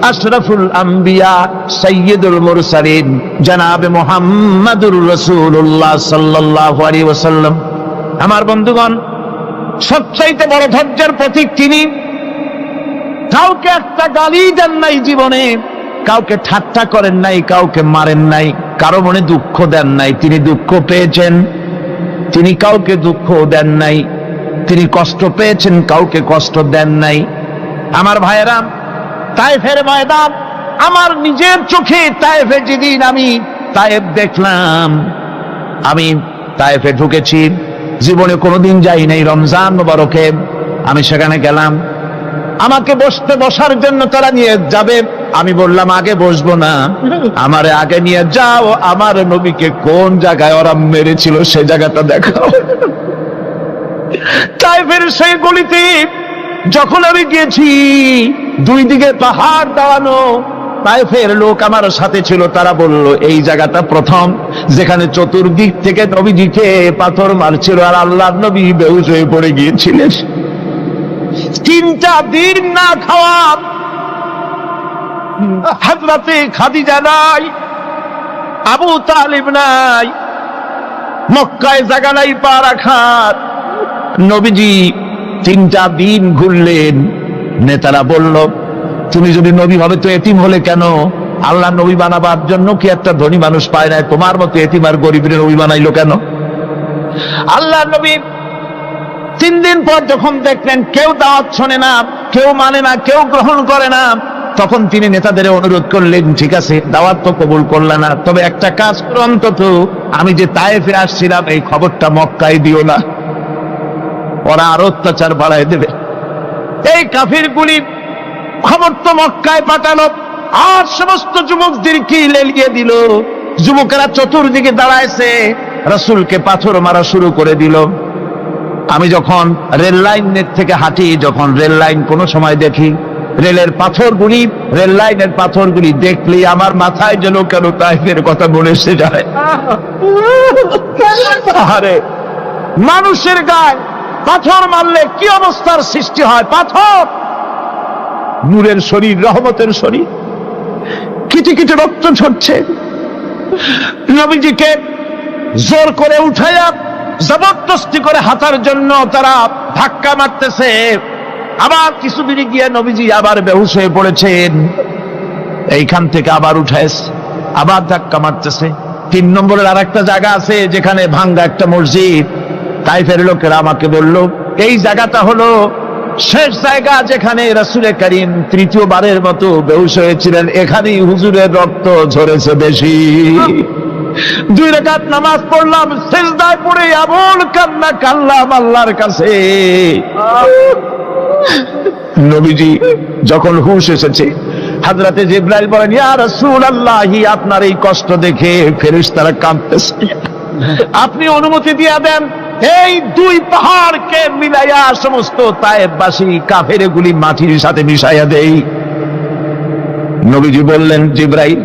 S1: আশরাফুল আম্বিয়া, সাইয়্যিদুল মুরসালিন, জনাবে মুহাম্মাদুর রাসূলুল্লাহ সাল্লাল্লাহু আলাইহি ওয়াসাল্লাম। আমার বন্ধুগণ, সবচাইতে বড় ধৈর্যের প্রতীক তিনি। কাউকে একটা গালি দেন নাই জীবনে, কাউকে ঠাট্টা করেন নাই, কাউকে মারেন নাই, কারো মনে দুঃখ দেন নাই। তিনি দুঃখ পেয়েছেন, তিনি কাউকে দুঃখ দেন নাই। তিনি কষ্ট পেয়েছেন, কাউকে কষ্ট দেন নাই। আমার ভাইয়েরা, তায়েফের ময়দান, আমার নিজের চোখে তায়েফে যেদিন আমি তায়েফ দেখলাম, আমি তায়েফে ঢুকেছি, জীবনে কোনোদিন যাই নাই। রমজান মোবারকে আমি সেখানে গেলাম। আমাকে বসার জন্য তারা নিয়ে যাবে। আমি বললাম আগে বসবো না, আমারে আগে নিয়ে যাও, আমার নবীকে কোন জায়গায় ওরা মেরেছিল সেই জায়গাটা দেখাও। তাইফের সেই গলিতে যখন আমি গিয়েছি, দুই দিকে পাহাড় দাঁড়ানো, তাইফের লোক আমার সাথে ছিল, তারা বলল এই জায়গাটা প্রথম যেখানে চতুর্দিক থেকে নবীজিকে পাথর মারছিল আর আল্লাহর নবী বেহুশ হয়ে পড়ে গিয়েছিলেন। 3টা দিন না খাওয়া, হযরতে খাদিজা নাই, আবু তালিব নাই, মক্কায় জায়গা নাই পা রাখার। নবীজি 3টা দিন ঘুরলেন। নেতারা বলল তুমি যদি নবী হবে তো এতিম হলে কেন? আল্লাহ নবী বানাবার জন্য কি একটা ধনী মানুষ পায় না? তোমার মতো এতিম আর গরিবের নবী বানাইলো কেন? আল্লাহ নবী 3 দিন পর যখন দেখলেন কেউ দাওয়াত শোনে না, কেউ মানে না, কেউ গ্রহণ করে না, তখন তিনি নেতাদের অনুরোধ করলেন ঠিক আছে দাওয়াত তো কবুল করলে না, তবে একটা কাজ করো, অন্তত আমি যে তায়েফে আসছিলাম এই খবরটা মক্কায় দিও না, ওরা আরো অত্যাচার বাড়ায় দেবে। এই কাফিরগুলি খবর তো মক্কায় পাঠালো আর সমস্ত যুবকদেরকে লেলিয়ে দিল। যুবকেরা চতুর্দিকে দাঁড়াইছে, রাসূলকে পাথর মারা শুরু করে দিল। আমি যখন রেল লাইনের থেকে হাঁটি, যখন রেল লাইন কোনো সময় দেখি, রেলের পাথরগুলি, রেল লাইনের পাথরগুলি দেখলেই আমার মাথায় যেন কেন তাইফের কথা মনে এসে যায়। আরে মানুষের গায়ে পাথর মারলে কি অবস্থার সৃষ্টি হয়? পাথর নূরের শরীর, রহমতের শরীর, কিটি কিটি রক্ত ঝরছে। নবীজিকে জোর করে উঠাইয়া জবরদস্তি করে হাঁটার জন্য তারা ধাক্কা মারতেছে। আবার কিছু দূরে গিয়ে নবীজি আবার বেহুশ হয়ে পড়েছেন। এইখান থেকে আবার উঠাইছে, আবার ধাক্কা মারতেছে। 3 নম্বরের আর একটা জায়গা আছে যেখানে ভাঙ্গা একটা মসজিদ। তাইফের লোকেরা আমাকে বলল এই জায়গাটা হলো শেষ জায়গা যেখানে রাসূল করিম 3য়-বারের মতো বেহুশ হয়েছিলেন, এখানেই হুজুরের রক্ত ঝরেছে বেশি। 2 রাকাত নামাজ পড়লাম, সিজদায় পড়ে এমন কান্না কাঁদলাম আল্লাহর কাছে। নবীজি যখন হুঁশ এসেছে, হযরতে জিবরাইল বলেন ইয়া রাসূলুল্লাহ, আপনার এই কষ্ট দেখে ফেরেশতারা কাঁদতেছে, আপনি অনুমতি দিয়ে দেন এই 2 পাহাড়কে মিলাইয়া সমস্ত তায়েফবাসী কাফেরগুলি মাটির সাথে মিশাইয়া দেই। নবীজি বললেন জিবরাইল,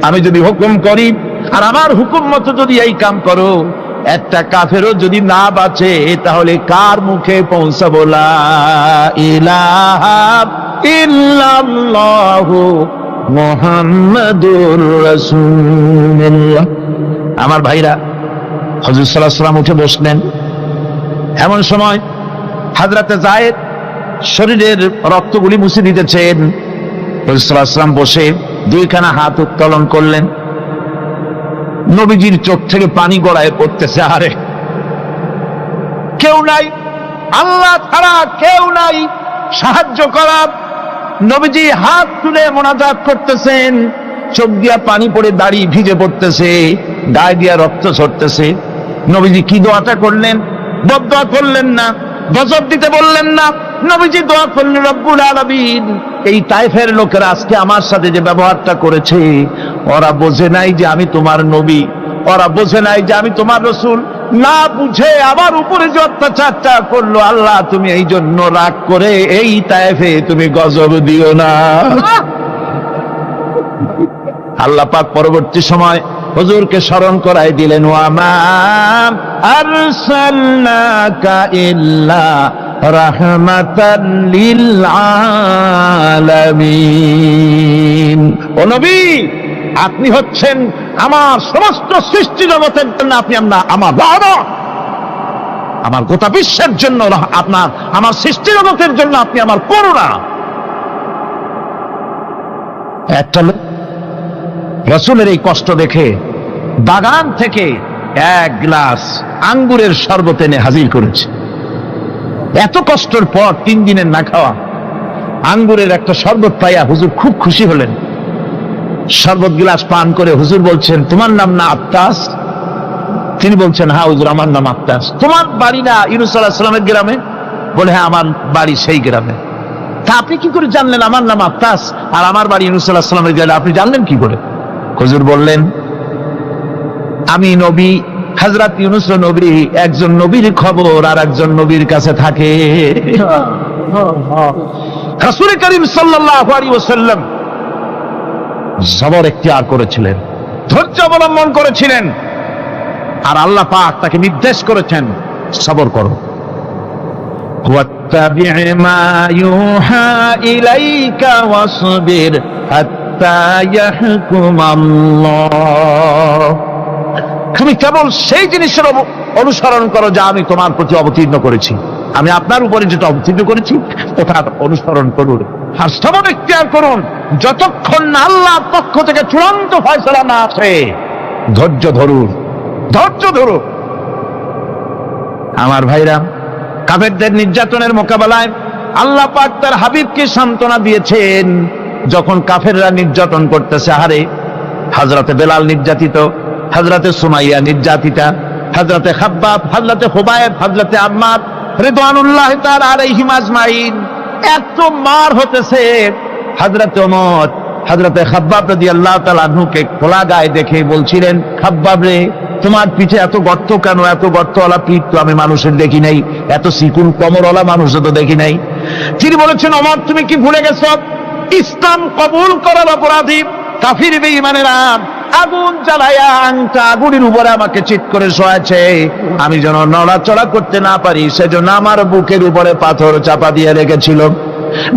S1: আমি যদি হুকুম করি আর আমার হুকুম মতো যদি এই কাম করো, একটা কাফেরও যদি না বাঁচে তাহলে কার মুখে পৌঁছাবো লা ইলাহা ইল্লাল্লাহু মুহাম্মাদুর রাসূলুল্লাহ। আমার ভাইরা, হুজুর সাল্লাল্লাহু আলাইহি ওয়াসাল্লাম উঠে বসলেন। এমন সময় হযরতে যায়েদ শরীরের রক্তগুলি মুছে দিতেছেন। হুজুর সাল্লাল্লাহু আলাইহি ওয়াসাল্লাম বসে 2খানা হাত উত্তোলন করলেন। নবীজির চোখ থেকে পানি গড়ায় পড়তেছে। আরে কেউ নাই, আল্লাহ ছাড়া কেউ নাই সাহায্য করার। নবীজি হাত তুলে মোনাজাত করতেছেন, চোখ দিয়া পানি পড়ে দাড়ি ভিজে পড়তেছে, গায়ে দিয়া রক্ত ঝরতেছে। নবীজি কি দোয়াটা করলেন? বদদোয়া করলেন না, গজব দিতে বললেন না। নবীজি দোয়া করলেন রব্বুল আলামিন, এই তায়েফের লোকেরা আজকে আমার সাথে যে ব্যবহারটা করেছে, ওরা বোঝে নাই যে আমি তোমার নবী, ওরা বোঝে নাই যে আমি তোমার রাসূল, না বুঝে আমার উপরে যে অত্যাচারটা করলো, আল্লাহ তুমি এই জন্য রাগ করে এই তায়েফে তুমি গজব দিও না। আল্লাহ পাক পরবর্তী সময় হুজুরকে স্মরণ করাই দিলেন, ওয়া মা আরসালনাকা ইল্লা রাহমাতাল লিল আলামিন। ও নবী, আপনি হচ্ছেন আমার সমস্ত সৃষ্টি জগতের জন্য, আপনি আমার রহমত, আমার গোটা বিশ্বের জন্য আপনার, আমার সৃষ্টি জগতের জন্য আপনি আমার করুণা। একটা লোক রাসূলের এই কষ্ট দেখে বাগান থেকে 1 গ্লাস আঙ্গুরের শরবত এনে হাজির করেছে। এত কষ্টের পর 3 দিনের না খাওয়া আঙ্গুরের একটা শরবত পাইয়া হুজুর খুব খুশি হলেন। শরবত গ্লাস পান করে হুজুর বলছেন, তোমার নাম না আত্তাস? তিনি বলছেন, হ্যাঁ হুজুর আমার নাম আত্তাস। তোমার বাড়ি না ইউনূস আলাইহিস সালামের গ্রামে? বলে হ্যাঁ আমার বাড়ি সেই গ্রামে। তা আপনি কি করে জানলেন আমার নাম আব্বাস আর আমার বাড়ি ইউনূস আলাইহিস সালামের জায়গা, আপনি জানলেন কি করে? হুজুর বললেন, আমি নবী, হযরত ইউনূস নবী, একজন নবীর খবর আর একজন নবীর কাছে থাকে। রাসূল করিম সাল্লাল্লাহু আলাইহি ওয়াসাল্লাম সবর ইখতিয়ার করেছিলেন, ধৈর্য অবলম্বন করেছিলেন, আর আল্লাহ পাক তাকে নির্দেশ করেছেন সবর করো। ওয়াত্তাবি' মা ইউহা ইলাইকা ওয়াসবির হাত্তা ইয়াহকুম আল্লাহ। তুমি কেবল সেই জিনিসের অনুসরণ করো যা আমি তোমার প্রতি অবতীর্ণ করেছি। আমি আপনার উপরে যেটা অবতীর্ণ করেছি ওটা অনুসরণ করুন, আর সবর ইখতিয়ার করুন যতক্ষণ না আল্লাহর পক্ষ থেকে চূড়ান্ত ফয়সালা না আসে। ধৈর্য ধরুন, ধৈর্য ধরুন। আমার ভাইরা, কাফেরদের নির্যাতনের মোকাবেলায় আল্লাহ পাক তার হাবিবকে সান্ত্বনা দিয়েছেন। যখন কাফেররা নির্যাতন করতেছে, হারে হযরতে বেলাল নির্যাতিত, হযরতে সুমাইয়া নির্যাতিতা, হযরতে খাব্বাব, হযরতে খুবাইব, হযরতে আম্মার রিদওয়ানুল্লাহি তাআলা আলাইহিম আজমাইন, এত মার হতেছে। হযরতে ওমর হযরতে খাব্বাব রাদিয়াল্লাহু তাআলা আনহুকে খোলা গায়ে দেখে বলছিলেন, খাব্বাব রে, তোমার পিঠে এত গর্ত কেন? এত গর্তওয়ালা পিঠ তো আমি মানুষের দেখি নাই, এত চিকুন কোমরওয়ালা মানুষও তো দেখি নাই। তিনি বলেছেন, ওমর তুমি কি ভুলে গেছো? ইসলাম কবুল করার অপরাধী কাফির বেঈমানেরা আগুন জ্বালায়া আংটা আগুনের উপরে আমাকে চিৎ করে শোয়াছে। আমি যেন নড়াচড়া করতে না পারি সেজন্য আমার বুকের উপরে পাথর চাপা দিয়ে রেখেছিল।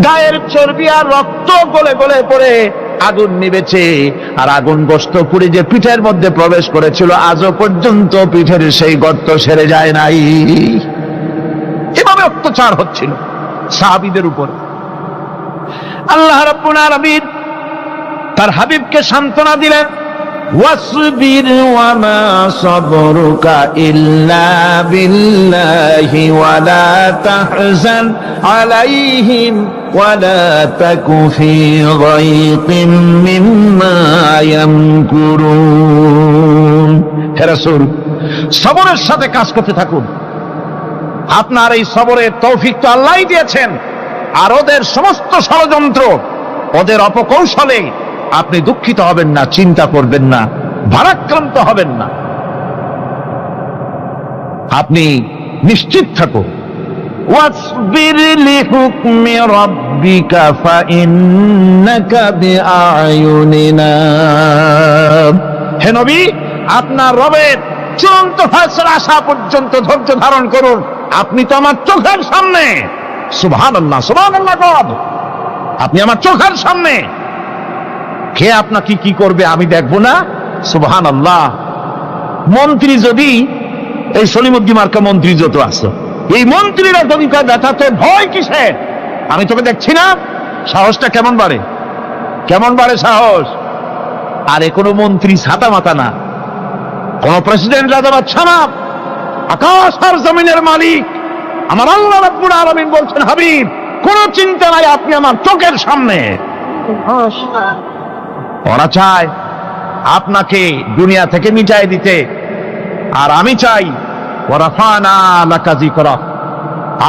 S1: গায়ের চর্বি আর রক্ত গলে গলে পড়ে আগুন নিবেছে, আর আগুন গোশত পুড়ে যে পিঠের মধ্যে প্রবেশ করেছিল আজও পর্যন্ত পিঠের সেই গর্ত সেরে যায় নাই। এভাবে অত্যাচার হচ্ছিল সাহাবীদের উপর। আল্লাহ রাব্বুল আলামিন তার হাবিবকে সান্ত্বনা দিলেন, ওয়াসবির ওয়া মা সাবরুকা ইল্লা বিল্লাহি ওয়া লা তাহজান আলাইহিম ওয়া লা তাকু ফি যায়কিম মিম্মা ইয়ামকুরুন। হে রাসূল, সবরের সাথে কাজ করতে থাকুন। আপনার এই সবরের তৌফিক তো আল্লাহই দিয়েছেন, আর ওদের সমস্ত ষড়যন্ত্র, ওদের অপকৌশলে আপনি দুঃখিত হবেন না, চিন্তা করবেন না, ভারাক্রান্ত হবেন না। আপনি নিশ্চিত থাকুন। ওয়াসবির লিহুকমি রাব্বিকা ফাইন্নাকা বিআয়ুনিনা। হে নবী, আপনার রবের চূড়ান্ত ফয়সালা আসা পর্যন্ত ধৈর্য ধারণ করুন। আপনি তো আমার চোখের সামনে। সুবহানাল্লাহ, সুবহানাল্লাহ। আপনি আমার চোখের সামনে। কে আপনাকে কি করবে আমি দেখবো না? সুবহানাল্লাহ। মন্ত্রী যদি, এই সলিমুদ্দিন মার্কা মন্ত্রী যত আছে, এই মন্ত্রীরা যদি ব্যথাতে ভয় কিসের? আমি তোকে দেখছি না? সাহসটা কেমন বাড়ে, কেমন বাড়ে সাহস। আরে কোনো মন্ত্রী ছাতা মাতা না, কোন প্রেসিডেন্ট রাজা বাদশা না, আকাশ আর জমিনের মালিক আমার আল্লাহ রাব্বুল আলামিন বলছেন, হাবিব কোন চিন্তা নাই, আপনি আমার চোখের সামনে। ওরা চায় আপনাকে দুনিয়া থেকে মিটাই দিতে, আর আমি চাই ওয়ারাফানা লাকা যিকরাক,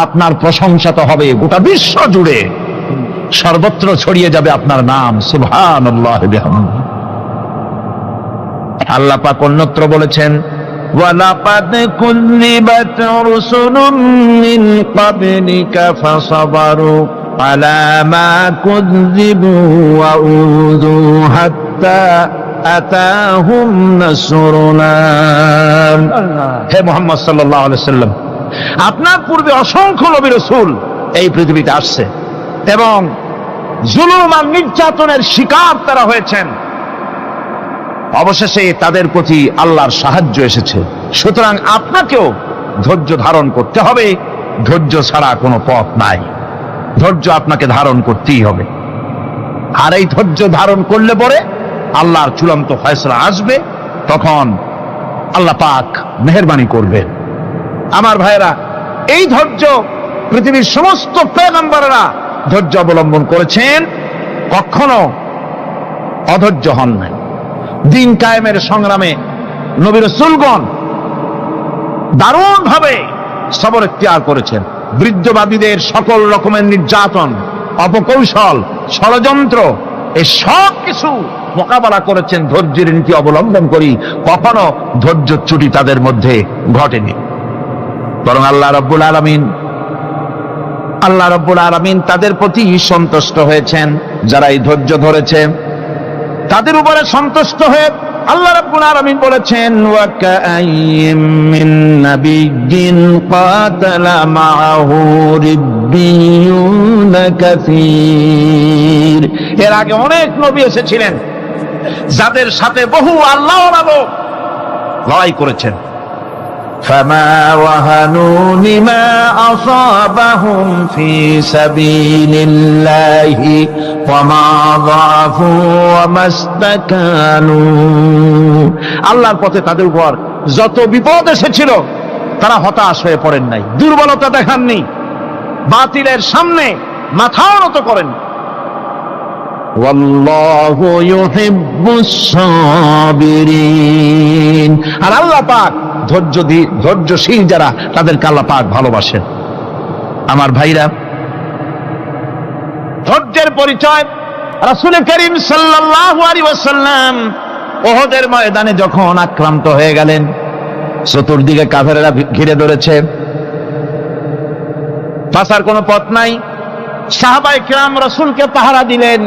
S1: আপনার প্রশংসা তো হবে গোটা বিশ্ব জুড়ে, সর্বত্র ছড়িয়ে যাবে আপনার নাম। সুবহানাল্লাহি বিহামদিহি। আল্লাহ পাক অন্যত্র বলেছেন, ওয়ালাকাদ কুযযিবাত রুসুলুম মিন ক্বাবলিকা ফাসাবারু আলা মা কুযযিবু ওয়া উযু হাত্তা আতাহুম নাসরুনা। হে মুহাম্মদ সাল্লাল্লাহু আলাইহি ওয়াসাল্লাম, আপনার পূর্বে অসংখ্য নবী রাসূল এই পৃথিবীতে আসছে এবং জুলুম আর নির্যাতনের শিকার তারা হয়েছেন। অবশেষে তাদের প্রতি আল্লাহর সাহায্য এসেছে। সুতরাং আপনাকেও ধৈর্য ধারণ করতে হবে। ধৈর্য ছাড়া কোনো পথ নাই। ধৈর্য আপনাকে ধারণ করতেই হবে। আর এই ধৈর্য ধারণ করলে পরে আল্লাহর চূড়ান্ত ফয়সালা আসবে, তখন আল্লাহ পাক মেহেরবানি করবেন। আমার ভাইরা, এই ধৈর্য পৃথিবীর সমস্ত পয়গম্বররা ধৈর্য অবলম্বন করেছেন, কখনো অধৈর্য হন নাই। দিন কায়েমের সংগ্রামে নবী রাসূলগণ দারুণ ভাবে সবর ইখতিয়ার করেছেন। বৃদ্ধবাদীদের সকল রকমের নির্যাতন অপকৌশল, ষড়যন্ত্র, এই সব কিছু মোকাবেলা করেছেন ধৈর্যের নীতি অবলম্বন করি। কখনো ধৈর্যচ্যুতি তাদের মধ্যে ঘটেনি, বরং আল্লাহ রাব্বুল আলামিন তাদের প্রতি সন্তুষ্ট হয়েছেন। যারা এই ধৈর্য ধরেছে তাদের উপরে সন্তুষ্ট হয়ে আল্লাহ রাব্বুল আলামিন বলেছেন, ওয়া কাআইয়্যিম মিন নাবিয়্যিন কাতালা মাআহু রিব্বিয়ুন কাসীর। এর আগে অনেক নবী এসেছিলেন যাদের সাথে বহু আল্লাহর লোক লড়াই করেছেন। فما وهنوا لما أصابهم في سبيل الله وما ضعفوا وما استكانوا। আল্লাহর পথে তাদের উপর যত বিপদ এসেছিল তারা হতাশ হয়ে পড়েন নাই, দুর্বলতা দেখাননি, বাতিলের সামনে মাথা নত করেন। ওয়াল্লাহু ইউহিব্বুস সাবিরিন। আর আল্লাহ পাক ধৈর্যশীল যারা তাদেরকে আল্লাহ পাক ভালোবাসেন। আমার ভাইরা, ধৈর্যের পরিচয় রাসূল করিম সাল্লাল্লাহু আলাইহি ওয়াসাল্লাম উহুদের ময়দানে যখন আক্রান্ত হয়ে গেলেন, চতুর্দিকে কাফেররা ঘিরে ধরেছে, বাঁচার কোনো পথ নাই। সাহাবায়ে কিরাম রাসূলকে পাহারা দিলেন।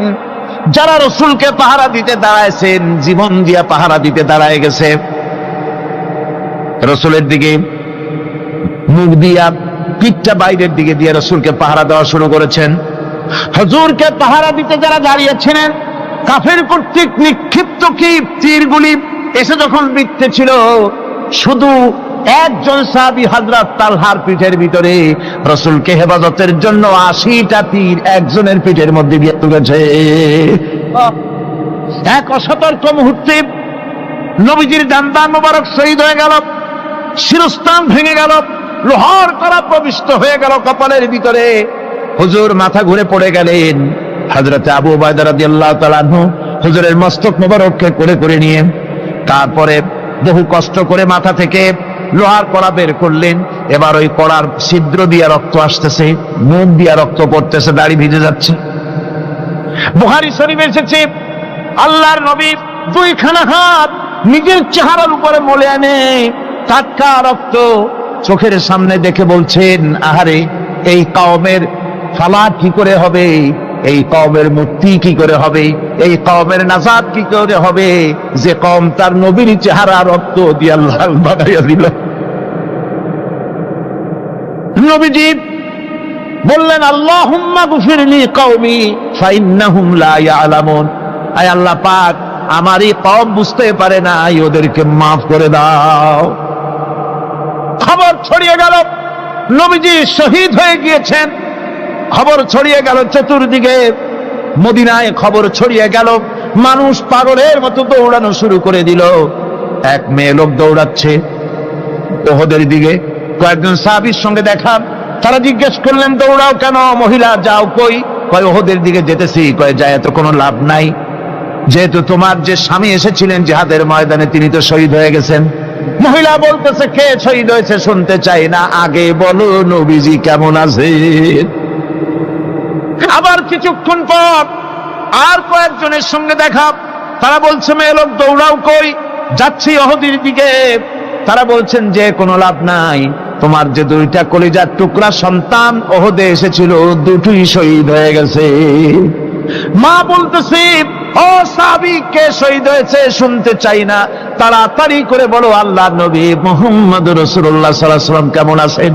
S1: যারা রাসূলকে পাহারা দিতে দাঁড়ায়ছেন, জীবন দিয়া পাহারা দিতে দাঁড়ায় গেছে, রাসূলের দিকে মুখ দিয়া, পিঠটা বাইরের দিকে দিয়ে রাসূলকে পাহারা দেওয়া শুরু করেছেন। হুজুরকে পাহারা দিতে যারা দাঁড়িয়েছিলেন, কাফের কর্তৃক নিক্ষিপ্ত কি তীরগুলি এসে যখন বিঁধতেছিল, শুধু একজন সাহাবী হযরত তালহার পিঠের ভিতরে রাসূলকে হেফাজতের জন্য 80টা তীর একজনের পিঠের মধ্যে দিয়ে তুলেছে। এক অসতর্ক মুহূর্তে নবীজির ডান্ডা মোবারক শহীদ হয়ে গেল, শিরস্ত্রাণ ভেঙে গেল, লোহার কড়া প্রবিষ্ট হয়ে গেল কপালের ভিতরে। হুজুর মাথা ঘুরে পড়ে গেলেন। হযরত আবু উবাইদা রাদিয়াল্লাহু তাআলা আনহু হুজুরের মস্তক মোবারককে কোলে করে নিয়ে তারপরে বহু কষ্ট করে মাথা থেকে লোহার কড়া বের করলেন। এবার ওই কড়ার ছিদ্র দিয়ে রক্ত আসতেছে, মুখ দিয়ে রক্ত পড়তেছে, দাড়ি ভিজে যাচ্ছে। বুখারী শরীফে এসেছে, আল্লাহর নবী দুইখানা হাত নিজের চেহারার উপরে মলে আনে টাটকা রক্ত চোখের সামনে দেখে বলছেন, আহারে, এই কওমের ফালাত কি করে হবে, এই কওমের মুক্তি কি করে হবে, এই কওমের নাজাত কি করে হবে, যে কওম তার নবীর চেহারা রক্ত দিয়ে লাল বানাইয়া দিল। নবীজি বললেন, আল্লাহুম্মা গফিরলি কওমি ফাইন্নাহুম লা ইয়ালামুন। আয় আল্লাহ পাক, আমার এই কওম বুঝতে পারে না, ওদেরকে মাফ করে দাও। খবর ছড়িয়ে গেল নবীজি শহীদ হয়ে গিয়েছেন। খবর ছড়িয়ে গেল চতুর্দিকে, মদিনায় খবর ছড়িয়ে গেল। মানুষ পাগলের মতো দৌড়ানো শুরু করে দিল। এক মেয়ে লোক দৌড়াচ্ছে উহুদের দিকে। কয়েকজন সাহাবীর সঙ্গে দেখা, তারা জিজ্ঞেস করলেন, দৌড়াও কেন? মহিলা, যাও কই? কয়, উহুদের দিকে যেতেছি। কয়, যায় তো কোনো লাভ নাই, যেহেতু তোমার যে স্বামী এসেছিলেন জিহাদের ময়দানে তিনি তো শহীদ হয়ে গেছেন। মহিলা বলতেছে, কে শহীদ হয়েছে শুনতে চাই না, আগে বলো নবীজি কেমন আছেন। আবার কিছুক্ষণ পর আর কয়েকজনের সঙ্গে দেখা, তারা বলছে, মেয়ে লোক দৌড়াও কই? যাচ্ছি উহুদের দিকে। তারা বলছেন যে কোনো লাভ নাই, তোমার যে দুইটা কলিজার টুকরা সন্তান উহুদে এসেছিল দুটোই শহীদ হয়ে গেছে। মা বলতেছে, ও সাহাবী, কে শহীদ হয়েছে শুনতে চাই না, তাড়াতাড়ি করে বলো আল্লাহর নবী মুহাম্মদুর রাসূলুল্লাহ সাল্লাল্লাহু আলাইহি ওয়াসাল্লাম কেমন আছেন।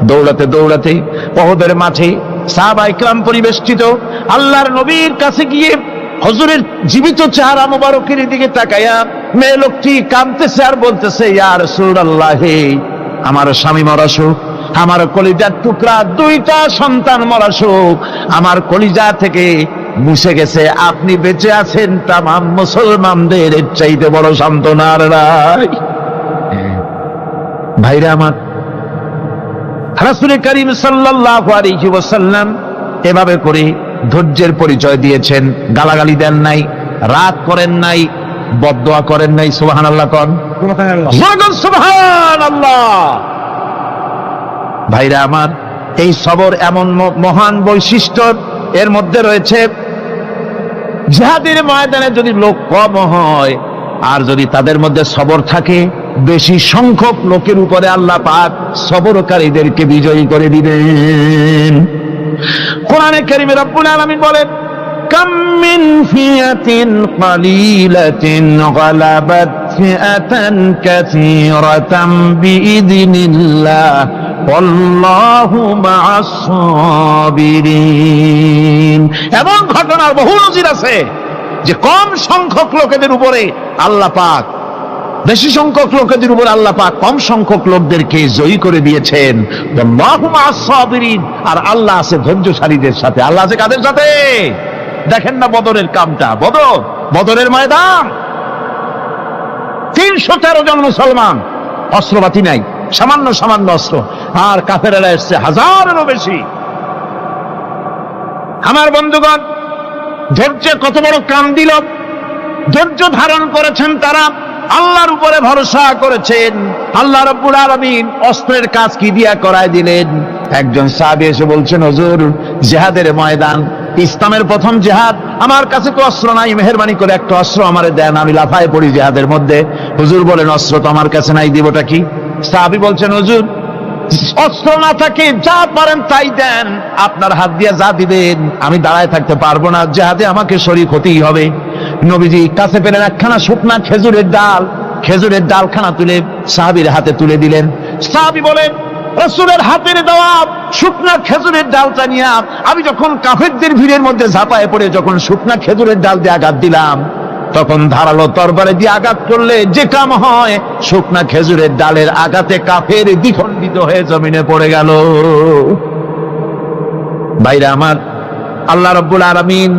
S1: দৌড়াতে দৌড়াতে উহুদের মাঠে সাহাবায়ে কিরাম পরিবেষ্টিত। আল্লাহর নবীর কাছে গিয়ে হুজুরের জীবিত চেহারা মোবারকের দিকে তাকায়া মেয়ে লোকটি কাঁদতেছে আর বলতেছে, ইয়া রাসূলুল্লাহ, আমার স্বামী মরা শোক, আমার কলিজার টুকরা দুইটা সন্তান মরা শোক, আমার কলিজা থেকে মুছে গেছে, আপনি বেঁচে আছেন, তামাম মুসলমানদের এর চাইতে বড় সান্ত্বনা আর নাই। ভাইরা আমার, রাসূল করিম সাল্লাল্লাহু আলাইহি ওয়াসাল্লাম এভাবে করে ধৈর্যের পরিচয় দিয়েছেন। গালাগালি দেন নাই, রাগ করেন নাই, বদদোয়া করেন নাই। সুবহানাল্লাহ কোন, সুবহানাল্লাহ। ভাইরা আমার, এই সবর এমন মহান বৈশিষ্ট্য এর মধ্যে রয়েছে জিহাদের ময়দানে যদি লোক কম হয় আর যদি তাদের মধ্যে সবর থাকে, বেশি সংখ্যক লোকের উপরে আল্লাহ পাক সবরকারীদেরকে বিজয়ী করে দিবেন। কোরআনে কারীমে রব্বুল আলামিন বলেন, কাম মিন ফিয়াতিন কালিলাতিন গালাবাত ফিআতান কাসীরাতাম বিইذনিল্লাহ ওয়াল্লাহু মা'আস সাবিরিন। এমন ঘটনার বহু নজির আছে যে কম সংখ্যক লোকেদের উপরে আল্লাহ পাক, বেশি সংখ্যক লোকেদের উপর আল্লাহ পাক কম সংখ্যক লোকদেরকে জয়ী করে দিয়েছেন। আল্লাহু মা'আস সাবিরিন, আর আল্লাহ আছে ধৈর্যশালীদের সাথে। আল্লাহ আছে কাদের সাথে? দেখেন না বদরের কামটা, বদরের ময়দান, 313 জন মুসলমান, অস্ত্রপাতি নাই, সামান্য সামান্য অস্ত্র, আর কাফেরেরা এসছে হাজারেরও বেশি। আমার বন্ধুগণ, ধৈর্য কত বড় কাম দিল! ধৈর্য ধারণ করেছেন তারা, আল্লাহর উপরে ভরসা করেছেন। আল্লাহ রাব্বুল আলামিন অস্ত্রের কাজ কি দিয়া করায় দিলেন। একজন সাহাবী এসে বলছেন, হুজুর, জিহাদের ময়দান, ইসলামের প্রথম জিহাদ, আমার কাছে তো অস্ত্র নাই, মেহেরবানি করে একটা অস্ত্র আমারে দেন, আমি লাফায় পড়ি জিহাদের মধ্যে। হুজুর বলেন, অস্ত্র তো আমার কাছে নাই, দিবটা কি? সাহাবী বলছেন, হুজুর, অস্ত্র না থাকে যা পারেন তাই দেন, আপনার হাত দিয়ে যা দিবেন আমি দাঁড়ায় থাকতে পারবো না, জিহাদে আমাকে শরীক হতেই হবে। নবীজি কাছে পেলেন একখানা শুকনা খেজুরের ডালখানা তুলে সাহাবীর হাতে তুলে দিলেন। সাহাবী বলেন, রাসূলের হাতের দেওয়া শুকনা খেজুরের ডালটা নিয়ে আমি যখন কাফেরদের ভিড়ের মধ্যে ঝাঁপায় পড়ে যখন শুকনা খেজুরের ডাল দিয়ে আঘাত দিলাম, তখন ধারালো তরবারে দিয়ে আঘাত করলে যে কাম হয়, শুকনা খেজুরের ডালের আঘাতে কাফের দ্বিখণ্ডিত হয়ে জমিনে পড়ে গেল। ভাইরা আমার, আল্লাহ রাব্বুল আলামিন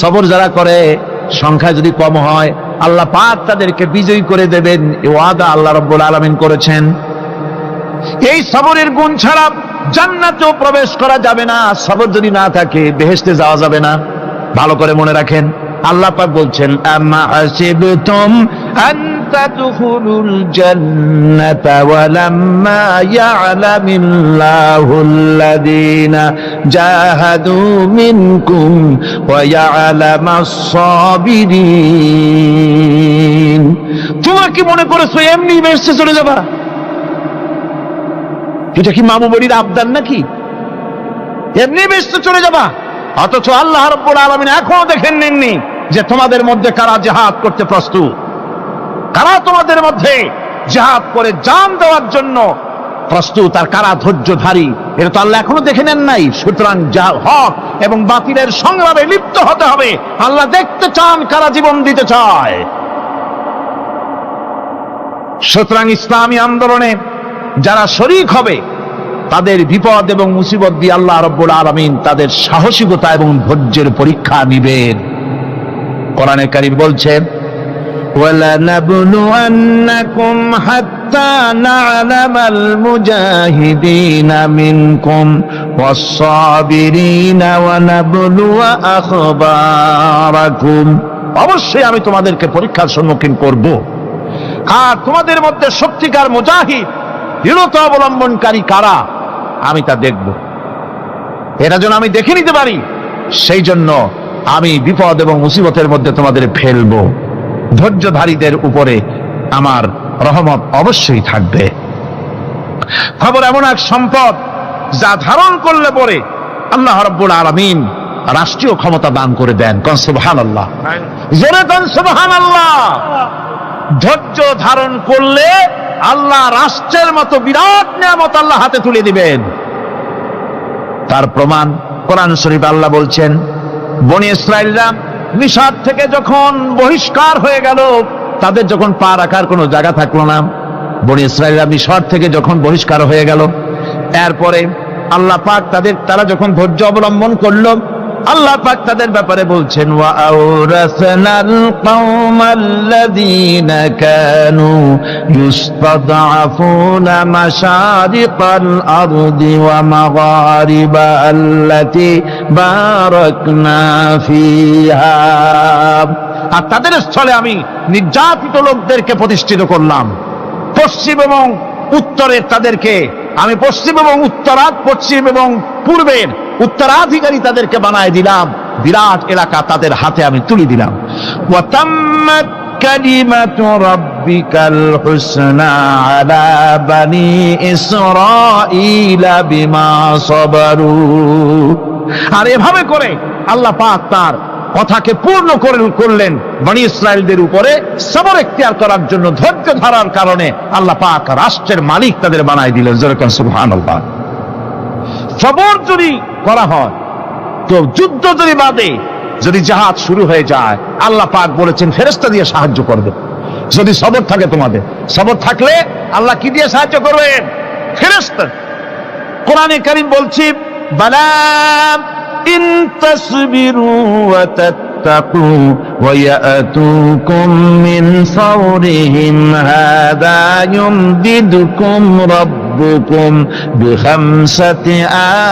S1: সবর যারা করে, সংখ্যা যদি কম হয়, আল্লাহ পাক তাদেরকে বিজয়ী করে দেবেন, এই ওয়াদা আল্লাহ রাব্বুল আলামিন করেছেন। এই সবরের গুণ ছাড়া জান্নাতেও প্রবেশ করা যাবে না। সবর যদি না থাকে বেহেশতে যাওয়া যাবে না। ভালো করে মনে রাখেন, আল্লাহ পাক বলছেন, আম্মা হাসিবতুম আন তাদখুলুল জান্নাতা ওয়া লাম্মা ইয়া'লামিল্লাহুল্লাযীনা জাহাদু মিনকুম ওয়া ইয়া'লামাস সাবিরিন। তোমরা কি মনে করেছো এমনি বেহেশতে চলে যাবা? এটা কি মামু বাড়ির আবদার নাকি? এমনি বেহেশতে চলে যাবা? অথচ আল্লাহ রাব্বুল আলামিন এখনো দেখেন নেননি যে তোমাদের মধ্যে কারা জিহাদ করতে প্রস্তুত, কারা তোমাদের মধ্যে জিহাদ করে জান দেওয়ার জন্য প্রস্তুত, আর কারা ধৈর্যধারী, এটা তো আল্লাহ এখনো দেখে নেন নাই। সুতরাং হক এবং বাতিলের সংগ্রামে লিপ্ত হতে হবে। আল্লাহ দেখতে চান কারা জীবন দিতে চায়। সুতরাং ইসলামী আন্দোলনে যারা শরীক হবে, তাদের বিপদ এবং মুসিবত দিয়ে আল্লাহ রাব্বুল আলামিন তাদের সাহসিকতা এবং ধৈর্যের পরীক্ষা নিবেন। কোরআনে কারীম বলছে, ওয়ালানাবলুয়ান্নাকুম হাত্তা না'লামাল মুজাহিদিনা মিনকুম ওয়াস-সাবিরিনা ওয়া নাবলুয়া আখবারাকুম। অবশ্যই আমি তোমাদেরকে পরীক্ষার সম্মুখীন করব, আর তোমাদের মধ্যে সত্যিকার মুজাহিদ, দৃঢ়তা অবলম্বনকারী কারা, আমি তা দেখব। এটা যেন আমি দেখে নিতে পারি, সেই জন্য আমি বিপদ এবং মুসিবতের মধ্যে তোমাদের ফেলবো। ধৈর্যধারীদের উপরে আমার রহমত অবশ্যই থাকবে। খবর এমন এক সম্পদ যা ধারণ করলে পরে আল্লাহ রাব্বুল আলামিন রাষ্ট্রীয় ক্ষমতা দান করে দেন। কোন সুবহানাল্লাহ, জোরে কোন সুবহানাল্লাহ। ধৈর্য ধারণ করলে আল্লাহ রাষ্ট্রের মতো বিরাট নিয়ামত আল্লাহ হাতে তুলে দিবেন। তার প্রমাণ কোরআন শরীফে আল্লাহ বলছেন, বনি ইসরাইলরা মিশর থেকে যখন বহিষ্কার হয়ে গেল, তাদের যখন পা রাখার কোনো জায়গা থাকলো না, বনি ইসরাইলরা মিশর থেকে যখন বহিষ্কার হয়ে গেল, এরপরে আল্লাহ পাক তারা যখন ধৈর্য অবলম্বন করলো, আল্লাহ পাক তাদের ব্যাপারে বলছেন, ওয়া আওরাসনাল কওমাল্লাযীনা কানু ইউসতাদআফুনা মাশারিকাল আরদি ওয়া মাগারিবা আল্লাতী বারাকনা ফিহা। আর তাদের স্থলে আমি নির্যাতিত লোকদেরকে প্রতিষ্ঠিত করলাম, পশ্চিম এবং উত্তরের তাদেরকে আমি পশ্চিম এবং পশ্চিম এবং পূর্বের উত্তরাধিকারী তাদেরকে বানায় দিলাম, বিরাট এলাকা তাদের হাতে আমি তুলে দিলাম। ওয়াতাম্মাত কালিমাতু রাব্বিকাল হুসনা আলা বানি ইসরাঈলা বিমা সাবারু। আর এভাবে করে আল্লাহ পাক তার কথাকে পূর্ণ করলেন বনি ইসরায়েলদের উপরে সবর এখতিয়ার করার জন্য, ধৈর্য ধরার কারণে আল্লাহ পাক রাষ্ট্রের মালিক তাদের বানায় দিলেন। যেরকম সুবহানাল্লাহ। সবর যদি করা হয় তো যুদ্ধ যদি বাদে, যদি জাহাজ শুরু হয়ে যায়, আল্লাহ পাক বলেছেন ফেরেশতা দিয়ে সাহায্য করবে। যদি সবর থাকে তোমাদের, সবর থাকলে আল্লাহ কি দিয়ে সাহায্য করবেন? ফেরেশতা। কোরআনে কারীম বলছে বালা ইন তাসবিরু ওয়া তাত্তাকু ওয়া ইয়াতুকুম মিন ফাওরিহিম হাদা ইউমদিদুকুম রাব্বুকুম বিখামসাতি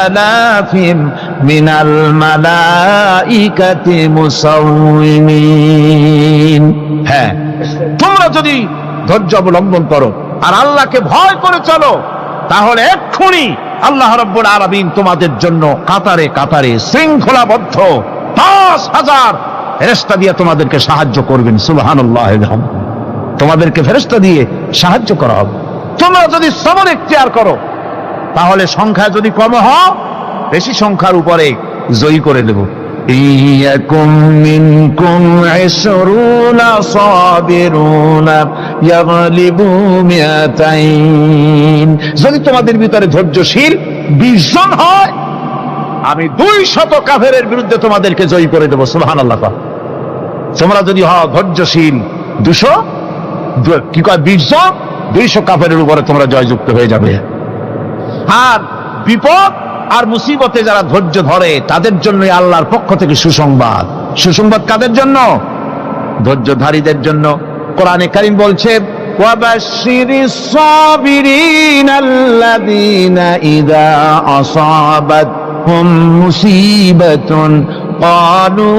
S1: আলাফিন মিনাল মালাইকাতি মুসাউমিন। হ্যাঁ, তোমরা যদি ধৈর্য অবলম্বন করো আর আল্লাহকে ভয় করে চলো, তাহলে এক্ষুনি আল্লাহ রাব্বুল আলামিন তোমাদের জন্য কাতারে কাতারে শৃঙ্খলাবদ্ধ ৫,০০০ ফেরেশতা দিয়ে তোমাদেরকে সাহায্য করবেন। সুবহানাল্লাহ। তোমাদেরকে ফেরেশতা দিয়ে সাহায্য করা হবে। তোমরা যদি সবর এখতিয়ার করো, তাহলে সংখ্যা যদি কম হয়, বেশি সংখ্যার উপরে জয়ী করে দেব। ইয়াকুম মিনকুম ২০ সাবিরুনা ইয়াগলিবু মিয়াতাইন। যদি তোমাদের ভিতরে ধৈর্যশীল ২০ জন হয়, আমি ২০০ কাফেরের বিরুদ্ধে তোমাদেরকে জয়ী করে দেব। সুবহানাল্লাহ। তোমরা যদি হও ধৈর্যশীল ২০০ কি কয় ২০ জন, ২০০ কাফেরের উপরে তোমরা জয়যুক্ত হয়ে যাবে। আর বিপদ আর মুসিবতে যারা ধৈর্য ধরে তাদের জন্য আল্লাহর পক্ষ থেকে সুসংবাদ। সুসংবাদ কাদের জন্য? ধৈর্যধারীদের জন্য। কোরআনে কারীম বলছে ওয়াবাশশিরিস সাবিরিনাল্লাযীনা ইযা আসাবাতহুম মুসিবাতুন ক্বালু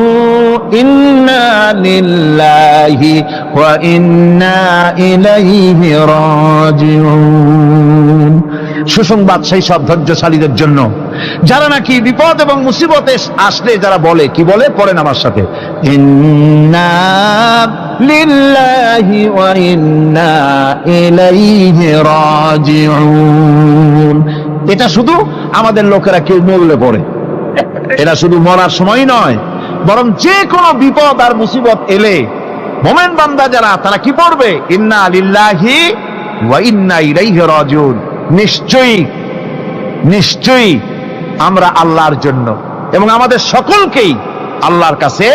S1: ইন্না লিল্লাহি ওয়া ইন্না ইলাইহি রাজিউন। সুসংবাদ সেই সব ধৈর্যশালীদের জন্য যারা নাকি বিপদ এবং মুসিবতে আসলে যারা বলে, কি বলে? পড়েন আমার সাথে, ইন্না লিল্লাহি ওয়া ইন্না ইলাইহি রাজিউন। এটা শুধু আমাদের লোকেরা কেউ মরলে পড়ে, এটা শুধু মরার সময় নয়, বরং যে কোনো বিপদ আর মুসিবত এলে মুমিন বান্দা যারা, তারা কি পড়বে? ইন্না লিল্লাহি ওয়া ইন্না ইলাইহি রাজিউন। নিশ্চয়ই নিশ্চয়ই আমরা আল্লাহর জন্য এবং আমাদের সকলকেই আল্লাহর কাছে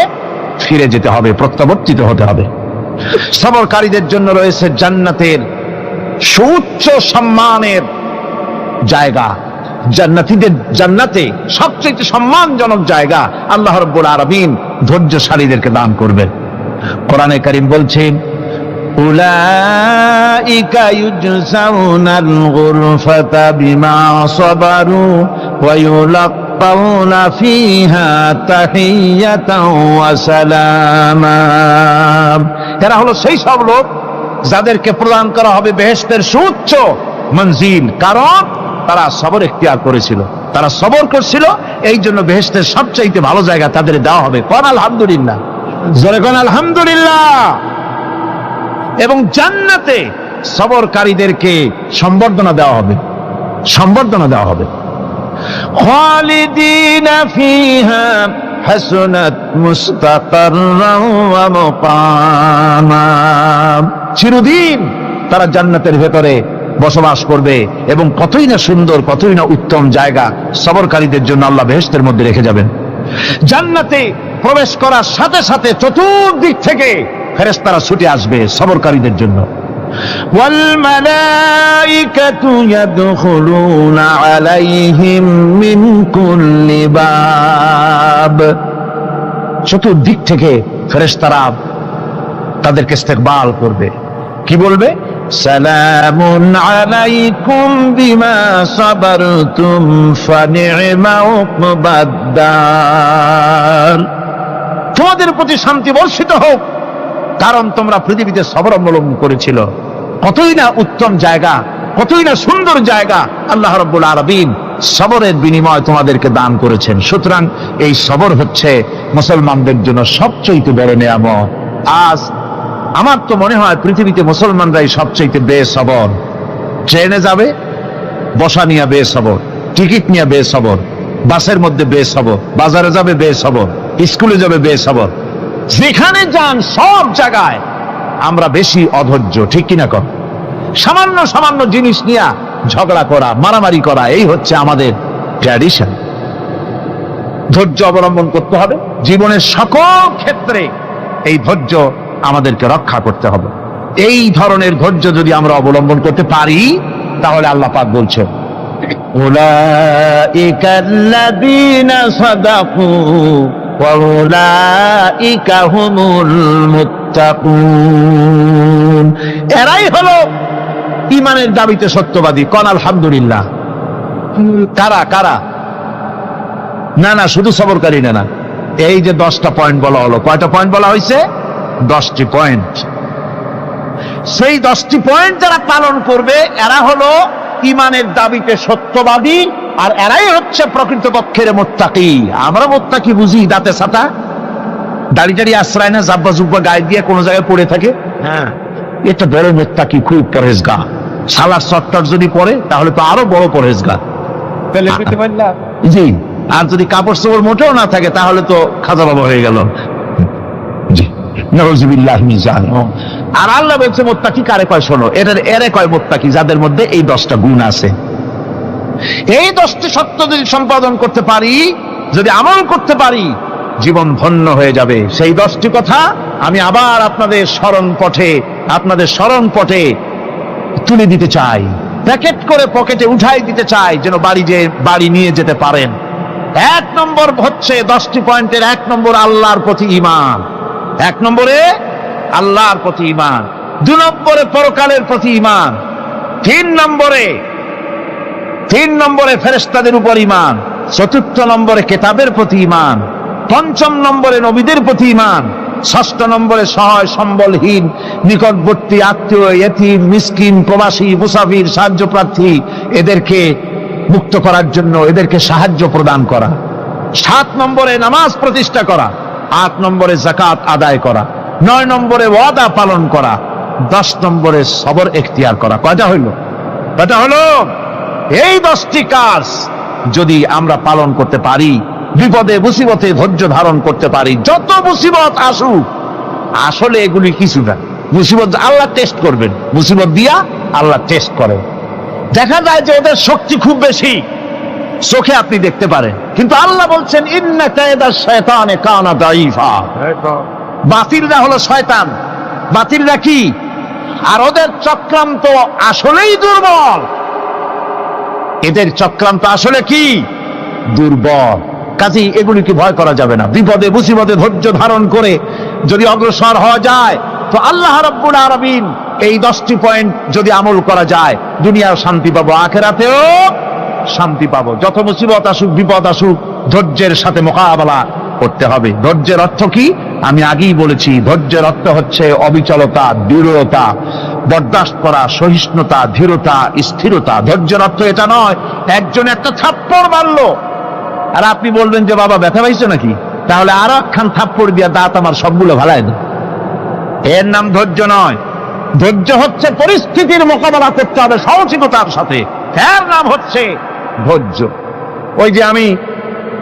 S1: ফিরে যেতে হবে, প্রত্যাবর্তিত হতে হবে। সবরকারীদের জন্য রয়েছে জান্নাতের সুউচ্চ সম্মানের জায়গা। জান্নাতে সবচেয়ে সম্মানজনক জায়গা আল্লাহ রাব্বুল আলামিন ধৈর্যশালীদেরকে দান করবেন। কোরআনে কারীম বলছেন উলাইকা ইউজসাউনাল গুরফাতা বিমা সাবারু ওয়া ইউলাক্কাউনা ফিহা তাহিয়াতাও ওয়া সালামা। এরা হলো সেই সব লোক যাদেরকে প্রদান করা হবে বেহেশতের সুউচ্চ মঞ্জিল, কারণ তারা সবর এখতিয়ার করেছিল, তারা সবর করছিল, এই জন্য বেহেশতের সবচাইতে ভালো জায়গা তাদের দেওয়া হবে। কোন আলহামদুলিল্লাহ, জোরে কোন আলহামদুলিল্লাহ। এবং জান্নাতে সবরকারীদেরকে সম্বর্ধনা দেওয়া হবে, সম্বর্ধনা দেওয়া হবে। খালিদিনা ফিহা হাসনাত মুস্তাকাররান ওয়া মুকামা। চিরদিন তারা জান্নাতের ভেতরে বসবাস করবে এবং কতই না সুন্দর, কতই না উত্তম জায়গা সবরকারীদের জন্য আল্লাহ বেহেশতের মধ্যে রেখে যাবেন। জান্নাতে প্রবেশ করার সাথে সাথে চতুর্দিক থেকে ফেরেশতারা ছুটে আসবে সবরকারীদের জন্য। ওয়াল মালাইকাতু ইয়াদখুলুনা আলাইহিম মিন কুল্লি বাব। চতুর্দিক থেকে ফেরেশতারা তাদেরকে ইস্তেকবাল করবে, কি বলবে? সালামুন আলাইকুম বিমা সাবারতুম ফানি'মা উকবাদ-দার। তোমাদের প্রতি শান্তি বর্ষিত হোক, কারণ তোমরা পৃথিবীতে সবর অবলম্বন করেছিল। কতই না উত্তম জায়গা কতই না সুন্দর জায়গা আল্লাহ রাব্বুল আলামিন সবরের বিনিময় তোমাদেরকে দান করেছেন। সুতরাং এই সবর হচ্ছে মুসলমানদের জন্য সবচেয়ে বড় নিয়ামত। আজ আমার তো মনে হয় পৃথিবীতে মুসলমানরাই সবচেয়ে বেসবর। ট্রেনে যাবে বসা নিয়ে বেসবর, টিকিট নিয়ে বেসবর, বাসের মধ্যে বেসবর, বাজারে যাবে বেসবর, স্কুলে যাবে বেসবর, যেখানে যান সব জায়গায় আমরা বেশি অধৈর্য, ঠিক কিনা কর? সামান্য সামান্য জিনিস নিয়ে ঝগড়া করা, মারামারি করা, এই হচ্ছে আমাদের ট্র্যাডিশন। ধৈর্য অবলম্বন করতে হবে জীবনের সকল ক্ষেত্রে। এই ধৈর্য আমাদেরকে রক্ষা করতে হবে। এই ধরনের ধৈর্য যদি আমরা অবলম্বন করতে পারি তাহলে আল্লাহ পাক বলছেন উলাইকা আল্লাযীনা সাদাকু ওয়া উলাইকা হুমুল মুত্তাকুন। এরাই হলো ঈমানের দাবিতে সত্যবাদী। কোন আলহামদুলিল্লাহ। কারা কারা? না না, শুধু সবরকারী না, এই যে 10টা পয়েন্ট বলা হলো। কয়টা পয়েন্ট বলা হয়েছে? 10টি পয়েন্ট। সেই 10টি পয়েন্ট যারা পালন করবে এরা হলো ঈমানের দাবিতে সত্যবাদী, আর এরাই হচ্ছে প্রকৃতপক্ষের মুত্তাকি। আমরা মুত্তাকি বুঝি দাঁতে ছাতা, দাড়ি টাড়ি আশ্রয় না, জাব্বা জুব্বা গায়ে দিয়ে কোনো জায়গায় পড়ে থাকে। হ্যাঁ, এটা বড় মুত্তাকি, খুব পরহেজগার। সালার চট্টর যদি পড়ে তাহলে তো আরো বড় পরহেজগার। জি, আর যদি কাপড় চোপড় মোটেও না থাকে তাহলে তো খাজা বাবা হয়ে গেল। আর আল্লাহ বলছে মুত্তাকি কারে কয়? শোনো, এরে কয় মুত্তাকি যাদের মধ্যে এই 10টা গুণ আছে। এই 10টি সত্য যদি সম্পাদন করতে পারি, যদি আমল করতে পারি, জীবন ধন্য হয়ে যাবে। সেই 10টি কথা আমি আবার আপনাদের স্মরণ পটে তুলে দিতে চাই, প্যাকেট করে পকেটে উঠাই দিতে চাই, যেন বাড়ি নিয়ে যেতে পারেন। 1 নম্বর হচ্ছে 10টি পয়েন্টের 1 নম্বর আল্লাহর প্রতি ঈমান। 1 নম্বরে আল্লাহর প্রতি ঈমান, 2 নম্বরে পরকালের প্রতি ঈমান, 3 নম্বরে ফেরেশতাদের উপর ঈমান, 4র্থ নম্বরে কিতাবের প্রতি ঈমান, 5ম নম্বরে নবীদের প্রতি ঈমান, 6ষ্ঠ নম্বরে সহায় সম্বলহীন নিকটবর্তী আত্মীয়, ইতিম, মিসকিন, প্রবাসী, মুসাফির, সাহায্য প্রার্থী, এদেরকে মুক্ত করার জন্য এদেরকে সাহায্য প্রদান করা, 7 নম্বরে নামাজ প্রতিষ্ঠা করা, 8 নম্বরে যাকাত আদায় করা, 9 নম্বরে ওয়াদা পালন করা, 10 নম্বরে সবর এখতিয়ার করা। কয়টা হইল? এই 10টি কাজ যদি আমরা পালন করতে পারি, বিপদে মুসিবতে ধৈর্য ধারণ করতে পারি, যত মুসিবত আসুক, আসলে এগুলি কিছু না। মুসিবত আল্লাহ টেস্ট করবেন, মুসিবত দিয়া আল্লাহ টেস্ট করেন। দেখা যায় যে ওদের শক্তি খুব বেশি, চোখে আপনি দেখতে পারেন, কিন্তু আল্লাহ বলছেন ইন্না কায়দা শায়তানে কানা দাঈফা। বাতিলরা হলো শয়তান। বাতিলরা কি? আর ওদের চক্রান্ত আসলেই দুর্বল। এদের চক্রান্ত আসলে কি? দুর্বল। কাজেই এগুলিকে ভয় করা যাবে না। বিপদে মুসিবতে ধৈর্য ধারণ করে যদি অগ্রসর হওয়া যায় তো আল্লাহ রাব্বুল আলামিন এই 10টি পয়েন্ট যদি আমল করা যায়, দুনিয়ার শান্তি পাবো, আখিরাতেও শান্তি পাবো। যত মুসিবত আসুক, বিপদ আসুক, ধৈর্যের সাথে মোকাবেলা করতে হবে। ধৈর্যের অর্থ কি? আমি আগেই বলেছি, ধৈর্যের অর্থ হচ্ছে অবিচলতা, দৃঢ়তা, বরদাস্ত করা, সহিষ্ণুতা, ধীরতা, স্থিরতা। ধৈর্যের অর্থ এটা নয় একজন একটা থাপ্পড় মারলো আর আপনি বলবেন যে বাবা ব্যথা পাইছো নাকি, তাহলে আর একখান থাপ্পড় দিয়া দাঁত আমার সবগুলো ভালাই দেয়। এর নাম ধৈর্য নয়। ধৈর্য হচ্ছে পরিস্থিতির মোকাবেলা করতে হবে সাহসিকতার সাথে, এর নাম হচ্ছে ধৈর্য। ওই যে আমি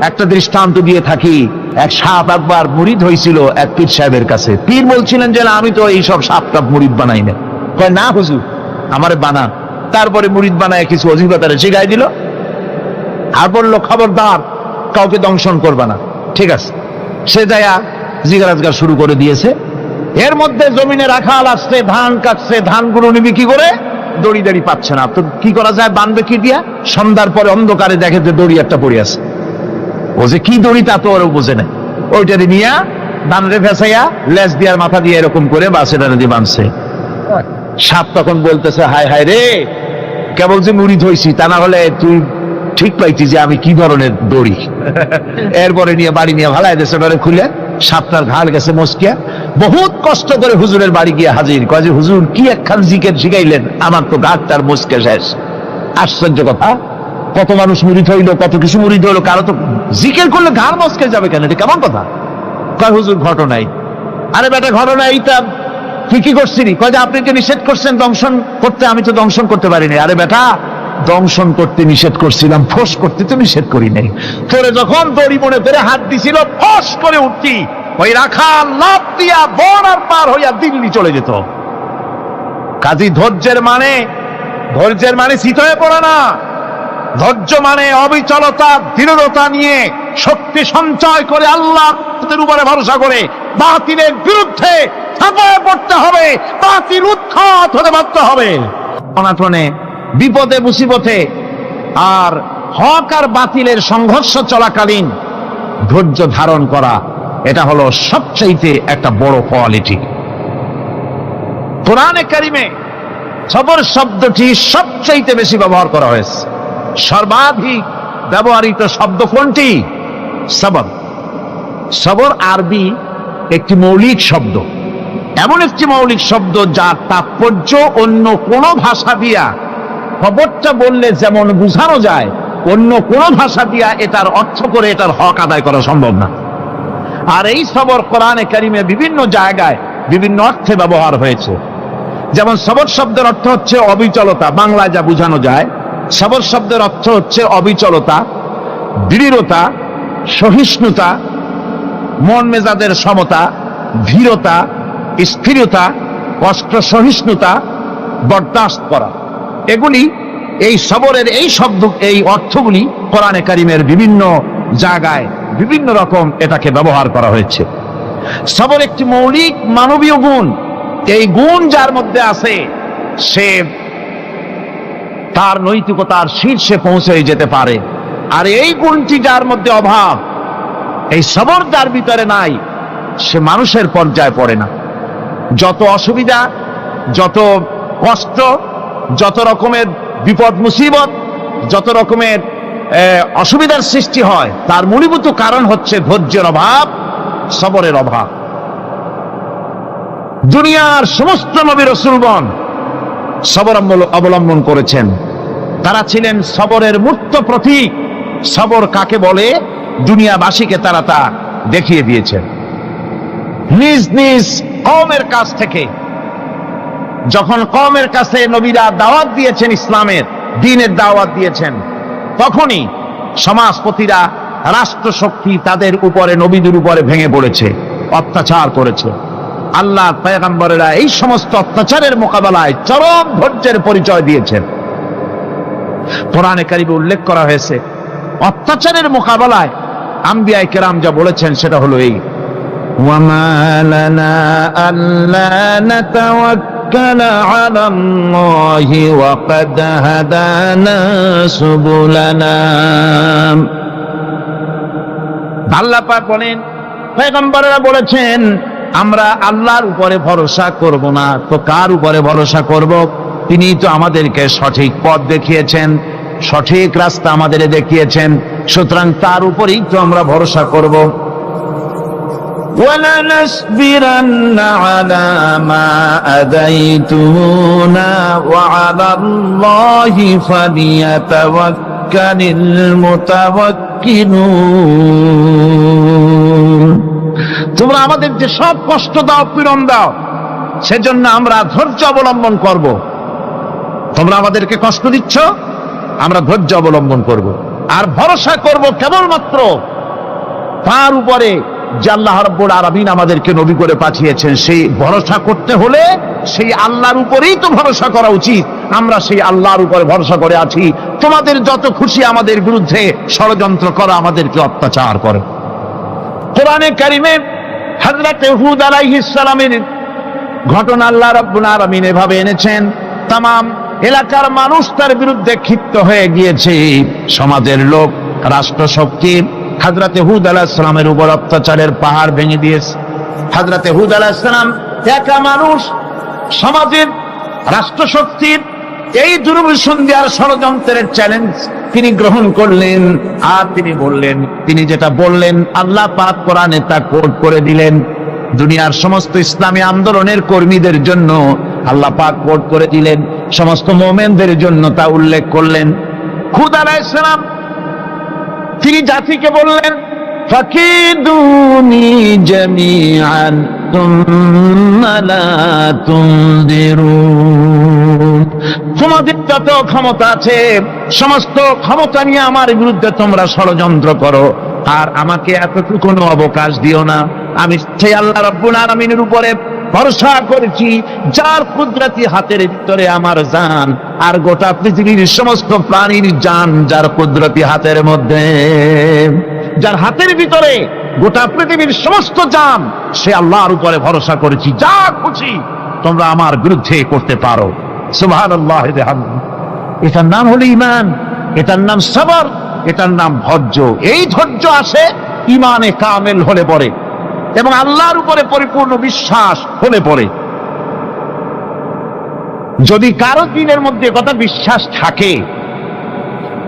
S1: একটা দৃষ্টান্ত দিয়ে থাকি, এক সাপ একবার মুরিদ হয়েছিল এক পীর সাহেবের কাছে। পীর বলছিলেন যে আমি তো এইসব সাপ টাপ মুরিদ বানাই না। কয় না হুজুর, আমারে বানান। তারপরে মুরিদ বানায় কিছু অজিফাতারে শিখাই দিল আর বললো খবরদার কাউকে দংশন করবা না। ঠিক আছে, সে যায়া জিজ্ঞাসা শুরু করে দিয়েছে। এর মধ্যে জমিনে রাখাল আসছে, ধান কাটছে, ধানগুলো নিবি কি করে? দড়ি দাড়ি পাচ্ছে না, তো কি করা যায়, বানবে কি দিয়া? সন্ধ্যার পরে অন্ধকারে দেখে যে দড়ি একটা পড়ে আছে। ও যে কি দড়ি তা তো ওরা বোঝে না, ওইটারে নিয়া ধানরে ফেসাইয়া লেজ দিয়ার মাথা দিয়ে এরকম করে বাসেটারে দিয়ে বানছে। সাপ তখন বলতেছে হায় হায় রে, কেবল যে মুরিদ হইছি, তা না হলে তুই ঠিক পাইতি যে আমি কি ধরনের দড়ি। এরপরে নিয়ে বাড়ি নিয়ে ভালাই দেশে খুলে সাতটার ঘাট গেছে মস্কিয়া, বহুত কষ্ট করে হুজুরের বাড়ি গিয়ে হাজির, কয় যে হুজুর কি একখান জিকির শিখাইলেন, আমার তো ঘাটটার মস্কিয়া শেষ। আশ্চর্য কথা, কত মানুষ মুরিদ হইলো, কত কিছু মুরিদ হইলো, কারো তো জিকির করলে ঘাড় মস্কে যাবে কেন, এটা কেমন কথা? কয় হুজুর ঘটনাই। আরে বেটা ঘটনা এইটা তুই কি করছিলি? কয় যে আপনি যে নিষেধ করছেন দংশন করতে, আমি তো দংশন করতে পারিনি। আরে বেটা দংশন করতে নিষেধ করছিলাম, ফোঁস করতে তো নিষেধ করি নাই। তোরে যখন দড়ি মনে করে হাত দিছিল, ফোঁস করে উঠতি, ওই রাখা লাভ দিয়া বন আর পার হইয়া দিল্লি চলে যেত। কাজী ধৈর্যের মানে চিত হয়ে পড়ে না। ধৈর্য মানে অবিচলতা, দৃঢ়তা নিয়ে শক্তি সঞ্চয় করে আল্লাহর উপরে ভরসা করে বাতিলের বিরুদ্ধে ঝাঁপিয়ে পড়তে হবে, বাতিল উৎখাত হতে বাধ্য হবে। অনাটনে, বিপদে, মুসিবতে আর হক আর বাতিলের সংঘর্ষ চলাকালীন ধৈর্য ধারণ করা, এটা হলো সবচাইতে একটা বড় কোয়ালিটি। কোরআনে কারিমে সবর শব্দটি সবচাইতে বেশি ব্যবহার করা হয়েছে। সর্বাধিক ব্যবহৃত শব্দ কোনটি? সবর। সবর আরবি একটি মৌলিক শব্দ, এমন একটি মৌলিক শব্দ যার তাৎপর্য অন্য কোন ভাষা দিয়া খবরটা বললে যেমন বোঝানো যায়, অন্য কোন ভাষা দিয়া এটার অর্থ করে এটার হক আদায় করা সম্ভব না। আর এই সবর কোরআনে কারিমে বিভিন্ন জায়গায় বিভিন্ন অর্থে ব্যবহার হয়েছে। যেমন সবর শব্দের অর্থ হচ্ছে অবিচলতা, বাংলায় যা বোঝানো যায়। সবর শব্দের অর্থ হচ্ছে অবিচলতা, দৃঢ়তা, সহিষ্ণুতা, মন মেজাজের সমতা, ধীরতা, স্থিরতা, কষ্ট সহিষ্ণুতা, বরদাস্ত করা। এগুলি এই সবরের এই শব্দ, এই অর্থগুলি কোরআনে কারিমের বিভিন্ন জায়গায় বিভিন্ন রকম এটাকে ব্যবহার করা হয়েছে। সবর একটি মৌলিক মানবীয় গুণ। এই গুণ যার মধ্যে আছে, সে তার নৈতিকতার শীর্ষে পৌঁছে যেতে পারে। আর এই গুণটি যার মধ্যে অভাব, এই সবর যার ভিতরে নাই, সে মানুষের পর্যায়ে পড়ে না। যত অসুবিধা, যত কষ্ট, যত রকমের বিপদ মুসিবত, যত রকমের অসুবিধার সৃষ্টি হয়, তার মূলীভূত কারণ হচ্ছে ধৈর্যের অভাব, সবরের অভাব। দুনিয়ার সমস্ত নবী রাসূলগণ সবর অবলম্বন করেছেন। তারা ছিলেন সবরের মূর্ত প্রতীক। সবর কাকে বলে দুনিয়াবাসীকে তারা তা দেখিয়ে দিয়েছেন। নিজ নিজ কওমের কাছ থেকে যখন কওমের কাছে নবীরা দাওয়াত দিয়েছেন, ইসলামের দ্বীনের দাওয়াত দিয়েছেন, তখনই সমাজপতিরা, রাষ্ট্রশক্তি তাদের উপরে, নবীদের উপরে ভেঙে পড়েছে, অত্যাচার করেছে। আল্লাহর পয়গম্বরেরা এই সমস্ত অত্যাচারের মোকাবেলায় চরম ধৈর্যের পরিচয় দিয়েছেন। কোরআনে কারিমে উল্লেখ করা হয়েছে অত্যাচারের মোকাবেলায় আম্বিয়ায়ে কেরাম যা বলেছেন সেটা হলো এই: ওয়ামা লানা আল্লা নাতাওয়াক্কালা আলাল্লাহি ওয়া ক্বাদ হাদানা সুবুলানা। আল্লাহ পাক বলেন, পয়গম্বরেরা বলেছেন আমরা আল্লাহর উপরে ভরসা করব না, তো কার উপরে ভরসা করব? তিনি তো আমাদেরকে সঠিক পথ দেখিয়েছেন, সঠিক রাস্তা আমাদের দেখিয়েছেন, সুতরাং তার উপরেই তো আমরা ভরসা করব। ওয়ালানাসবিরান্না আলা মা আদাইতুনা ওয়া আলাল্লাহি ফালিয়াতাওয়াক্কালিল মুতাওয়াক্কিলুন। তোমরা আমাদের যে সব কষ্ট দাও, পীড়ন দাও, সেজন্য আমরা ধৈর্য অবলম্বন করব। তোমরা আমাদেরকে কষ্ট দিচ্ছ, আমরা ধৈর্য অবলম্বন করব আর ভরসা করব কেবলমাত্র তার উপরে যে আল্লাহ রাব্বুল আলামিন আমাদেরকে নবী করে পাঠিয়েছেন। সেই ভরসা করতে হলে সেই আল্লাহর উপরেই তো ভরসা করা উচিত। আমরা সেই আল্লাহর উপরে ভরসা করে আছি। তোমাদের যত খুশি আমাদের বিরুদ্ধে ষড়যন্ত্র করা, আমাদেরকে অত্যাচার করে। কোরআনে কারিমে হযরত হুদ আলাইহিস সালামের ঘটনা আল্লাহ রাব্বুল আলামিন এভাবে এনেছেন। তামাম এলাকার মানুষ তার বিরুদ্ধে ক্ষিপ্ত হয়ে গিয়েছে। সমাজের লোক, রাষ্ট্রশক্তি হযরত হুদ আলাইহিস সালামের উপর অত্যাচারের পাহাড় ভেঙে দিয়েছে। হযরত হুদ আলাইহিস সালাম একা মানুষ, সমাজের রাষ্ট্রশক্তির এই দুর্বিসন্ধির ষড়যন্ত্রের চ্যালেঞ্জ তিনি গ্রহণ করলেন। আর তিনি বললেন, তিনি যেটা বললেন আল্লাহ পাক কোরআনে তা কোট করে দিলেন। দুনিয়ার সমস্ত ইসলামী আন্দোলনের কর্মীদের জন্য আল্লাহ পাক কোট করে দিলেন, সমস্ত মুমিনদের জন্য তা উল্লেখ করলেন। হুদ আলাইহিস সালাম তিনি জাতিকে বললেন, ফাকিদুনি জামিআন তুম্মা লা তুনদিরুন। তোমাদের যত ক্ষমতা আছে সমস্ত ক্ষমতা নিয়ে আমার বিরুদ্ধে তোমরা ষড়যন্ত্র করো, আর আমাকে এতটুকু অবকাশ দিও না। আমি সেই আল্লাহ রাব্বুল আলামিনের উপরে ভরসা করেছি, যার কুদরতি হাতের ভিতরে আমার জান, আর গোটা পৃথিবীর সমস্ত প্রাণীর জান যার কুদরতি হাতের মধ্যে। যার হাতের ভিতরে গোটা পৃথিবীর সমস্ত জান, সে আল্লাহর উপরে ভরসা করেছি, যা খুশি তোমরা আমার বিরুদ্ধে করতে পারো। সুবহানাল্লাহ। এটার নাম হলো ঈমান, এটার নাম সবর, এটার নাম ধৈর্য। এই ধৈর্য আসে ঈমানে কামেল হলে পরে এবং আল্লাহর উপরে পরিপূর্ণ বিশ্বাস হলে পরে। যদি কারো দিনের মধ্যে কথা বিশ্বাস থাকে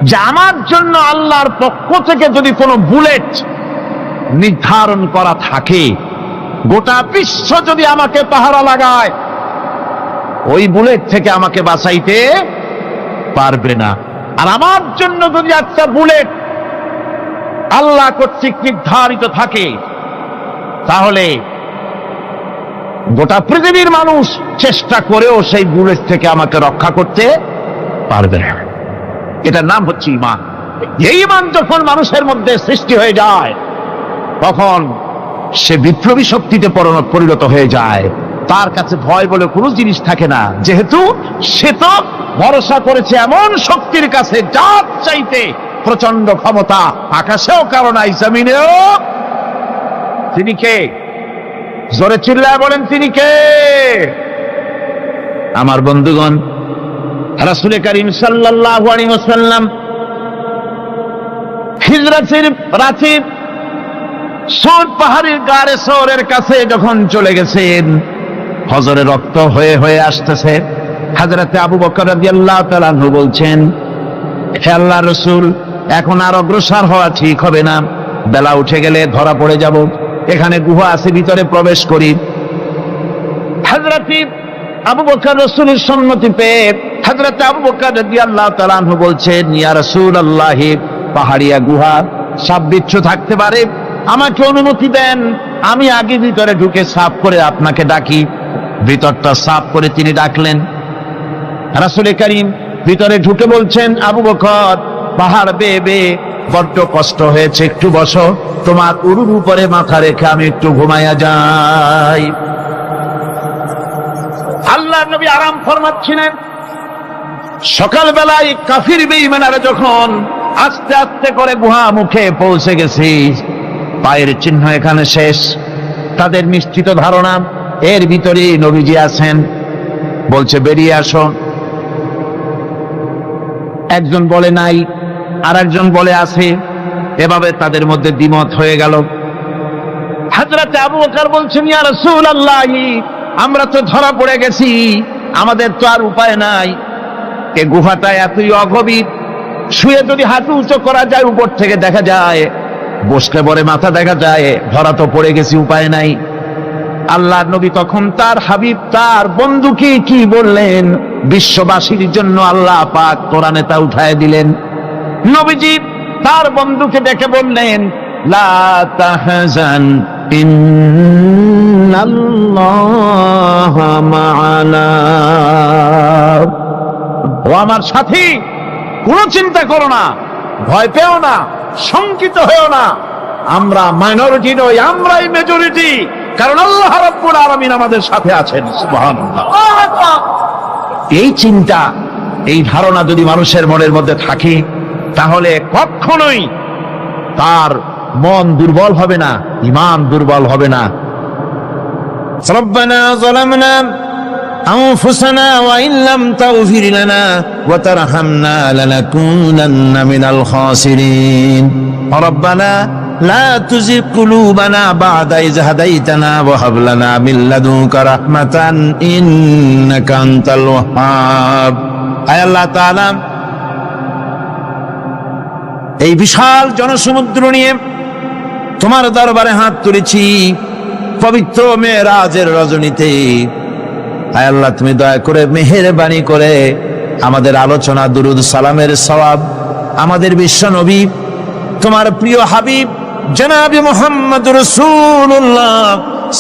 S1: যে আমার জন্য আল্লাহর পক্ষ থেকে যদি কোনো বুলেট নির্ধারণ করা থাকে, গোটা বিশ্ব যদি আমাকে পাহারা লাগায়, ওই বুলেট থেকে আমাকে বাঁচাইতে পারবে না। আর আমার জন্য যদি একটা বুলেট আল্লাহ কর্তৃক নির্ধারিত থাকে, তাহলে গোটা পৃথিবীর মানুষ চেষ্টা করেও সেই বুলেট থেকে আমাকে রক্ষা করতে পারবে না। এটার নাম হচ্ছে ঈমান। এই ঈমান যখন মানুষের মধ্যে সৃষ্টি হয়ে যায়, তখন সে বিপ্লবী শক্তিতে পরিণত হয়ে যায়। তার কাছে ভয় বলে কোনো জিনিস থাকে না, যেহেতু সে তো ভরসা করেছে এমন শক্তির কাছে যার চাইতে প্রচন্ড ক্ষমতা আকাশেও কারো নাই, জমিনেও। তিনি কে? জোরে চিল্লায় বলেন, তিনি কে? আমার বন্ধুগণ, রাসূল করিম সাল্লাল্লাহু আলাইহি ওয়াসাল্লাম হিজরতের রাতে সূর পাহাড়ের গাড়ে সওরের কাছে যখন চলে গেছেন, হজরে রক্ত হয়ে হয়ে আসতেছে। হযরতে আবু বকর রাদিয়াল্লাহু তাআলা আনহু বলছেন, হে আল্লাহর রাসূল, এখন আর অগ্রসর হওয়া ঠিক হবে না, বেলা উঠে গেলে ধরা পড়ে যাব। এখানে গুহা আছে, ভিতরে প্রবেশ করি। হযরতে আবু বকর রাসূলের সম্মতি পেয়ে হযরতে আবু বকর রাদিয়াল্লাহু তাআলা আনহু বলছেন, ইয়া রাসূলুল্লাহ, পাহাড়িয়া গুহা, সাপ বিচ্ছু থাকতে পারে, আমাকে অনুমতি দেন, আমি আগে ভিতরে ঢুকে সাফ করে আপনাকে ডাকি। ভিতরটা সাফ করে তিনি ডাকলেন। রাসূল করিম ভিতরে ঢুকে বলছেন, আবু বকর, পাহাড় বেয়ে বেয়ে বড্ড কষ্ট হয়েছে, একটু বসো, তোমার উরুর উপরে মাথা রেখে আমি একটু ঘুমাইয়া যাই। আল্লাহর নবী আরাম ফরমাচ্ছিলেন। সকালবেলায় কাফির বেঈমানেরা যখন আস্তে আস্তে করে গুহা মুখে পৌঁছে গেছি, পায়ের চিহ্ন এখানে শেষ। তাদের নিশ্চিত ধারণা এর ভিতরে নবীজি আছেন। বলছে, বেরিয়ে আসো। একজন বলে নাই, আর একজন বলে আছে। এভাবে তাদের মধ্যে দ্বিমত হয়ে গেল। হযরতে আবু বকর বলছেন, ইয়া রাসূলুল্লাহ, আমরা তো ধরা পড়ে গেছি, আমাদের তো আর উপায় নাই। এ গুহাটা এতই অগভীর, শুয়ে যদি হাঁটু উঁচু করা যায় উপর থেকে দেখা যায়, বসলে পরে মাথা দেখা যায়, ধরা তো পড়ে গেছি, উপায় নাই। আল্লাহর নবী তখন তার হাবিব, তার বন্ধুকে কি বললেন? বিশ্ববাসীর জন্য আল্লাহ পাক কোরআনে তা উঠায় দিলেন। নবীজি তার বন্ধুকে ডেকে বললেন, লা তাহজান ইন্নাল্লাহা মা'ানা। ও আমার সাথী, কোনো চিন্তা করো না, ভয় পেও না, শঙ্কিত হয়েও না। আমরা মাইনরিটি নই, আমরাই মেজরিটি, কারণ আল্লাহ রাব্বুল আলামিন আমাদের সাথে আছেন। সুবহানাল্লাহ। এই চিন্তা, এই ধারণা যদি মানুষের মনের মধ্যে থাকে, তাহলে কখনোই তার মন দুর্বল হবে না, ঈমান দুর্বল হবে না। রব্বানা যালামনা আনফুসানা ওয়া ইন লাম তাগফির লানা ওয়া তারহামনা লানাকুনান্না মিনাল খাসিরিন। রব্বানা লা তুযিগ কুলুবানা বা'দা ইয হাদাইতানা ওয়া হাব লানা মিন লাদুনকা রাহমাতান ইন্নাকা আনতাল ওয়াহ্হাব। আয় আল্লাহ তাআলা, এই বিশাল জনসমুদ্র নিয়ে তোমার দরবারে হাত তুলেছি পবিত্র মেরাজের রজনীতে। আয় আল্লাহ, তুমি দয়া করে মেহেরবানি করে আমাদের আলোচনা, দুরুদ সালামের সওয়াব আমাদের বিশ্ব নবী তোমার প্রিয় হাবিব জনাবে মুহাম্মদ রাসূলুল্লাহ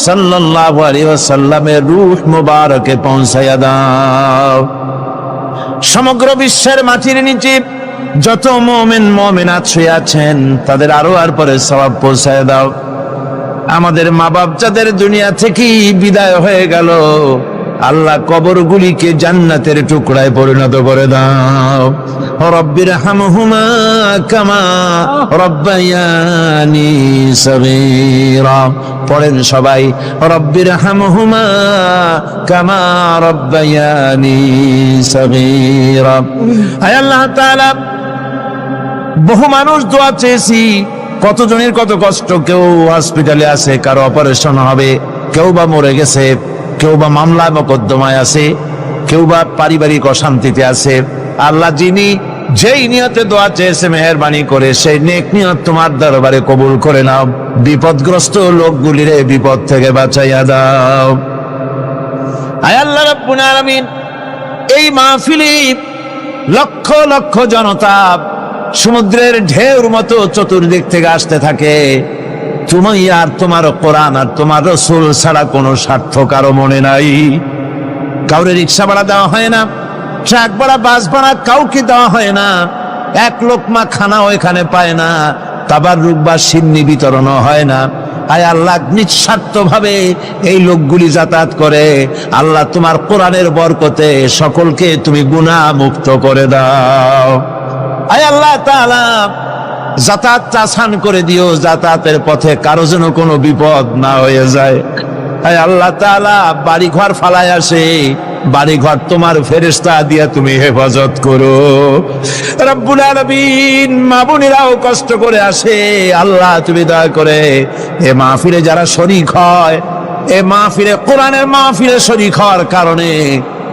S1: সাল্লাল্লাহু আলাইহি ওয়াসাল্লামের রূহ মুবারকে পৌঁছায়া দাও। সমগ্র বিশ্বের মাটির নিচে যত মুমিন মুমিনাত শুয়ে আছেন তাদের আরো আর পরে সওয়াব পৌঁছায় দাও। আমাদের মা বাপ যাদের দুনিয়া থেকে বিদায় হয়ে গেল, আল্লাহ কবরগুলিকে জান্নাতের টুকরায় পরিণত করে দাও। রব্বির হামহুমা কামা রব্বায়ানি সগীরা। পড়েন সবাই, রব্বির হামহুমা কামা রব্বায়ানি সগীরা। আয় আল্লাহ তাআলা, বহু মানুষ দোয়া চেয়েছি, কতজনের কত কষ্ট, কেউ হসপিটালে আছে, কারো অপারেশন হবে, কেউ বা মরে গেছে, কেউ বা মামলা মোকদ্দমায় আছে, কেউ বা পারিবারিক অশান্তিতে আছে। আল্লাহ, যিনি যেই নিয়তে দোয়া চেয়েছে মেহেরবানি করে সেই নেক নিয়ত তোমার দরবারে কবুল করে নাও। বিপদগ্রস্ত লোকগুলির বিপদ থেকে বাঁচাইয়া দাও। আয় আল্লাহ রাব্বুল আলামিন, এই মাহফিলে লক্ষ লক্ষ জনতা সমুদ্রের ঢেউর মতো চতুর্দিক থেকে আসতে থাকে। তুমি আর তোমার কোরআন আর তোমার রাসূল ছাড়া কোনো স্বার্থ কারো মনে নাই। কাউরে রিক্সা ভাড়া দেওয়া হয় না, ট্রাক ভাড়া, বাস ভাড়া কাউকে দেওয়া হয় না, এক লোকমা খানাও এখানে পায় না, তাবাররুক বা সিন্নি বিতরণও হয় না। আয় আল্লাহ, নিঃস্বার্থ ভাবে এই লোকগুলি যাতায়াত করে। আল্লাহ, তোমার কোরআনের বরকতে সকলকে তুমি গুনাহ মুক্ত করে দাও। আয় আল্লাহ তাআলা, যাতায়াতটা আসান করে দিও, যাতায়াতের পথে কারো যেন কোনো বিপদ না হয়ে যায়। আয় আল্লাহ তাআলা, বাড়ি ঘর ফালায় আসে, বাড়ি ঘর তোমার ফেরেশতা দিয়ে তুমি হেফাজত করো। রব্বুল আলামিন, মা বোনেরাও কষ্ট করে আসে, আল্লাহ তুমি দয়া করে এ মাহফিলে যারা শরীক হয়, এ মাহফিলে কোরআনের মাহফিলে শরীক হওয়ার কারণে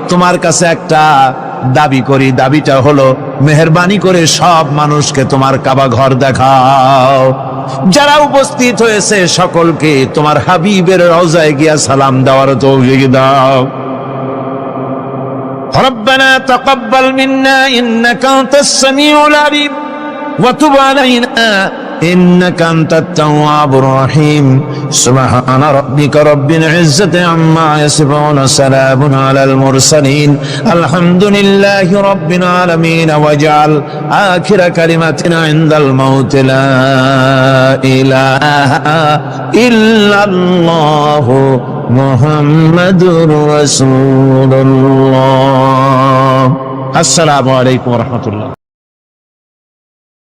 S1: তোমার কাছে একটা দাবি করি। দাবিটা হলো, মেহেরবানি করে সব মানুষকে তোমার কাবা ঘর দেখাও। যারা উপস্থিত হয়েছে সকলকে তোমার হাবিবের রওজায় গিয়া সালাম দেওয়ার তৌফিক দাও। রব্বানা তাকাব্বাল মিন্না ইন্নাকা আনতাস সামিউল আলিম ওয়া তুব আলাইনা ইন্নাকা আনতাত তাওয়াবুর রহিম। সুবহানা রাব্বিকা রাব্বিল ইজ্জাতি আম্মা ইয়াসিফুন, সালামুন আলাল মুরসালিন, আলহামদুলিল্লাহি রাব্বিল আলামিন। ওয়াজআল আখিরা কালিমাতিনা ইনদাল মাউত লা ইলাহা ইল্লাল্লাহু মুহাম্মাদুর রাসূলুল্লাহ। আসসালামু আলাইকুম ওয়া রাহমাতুল্লাহ।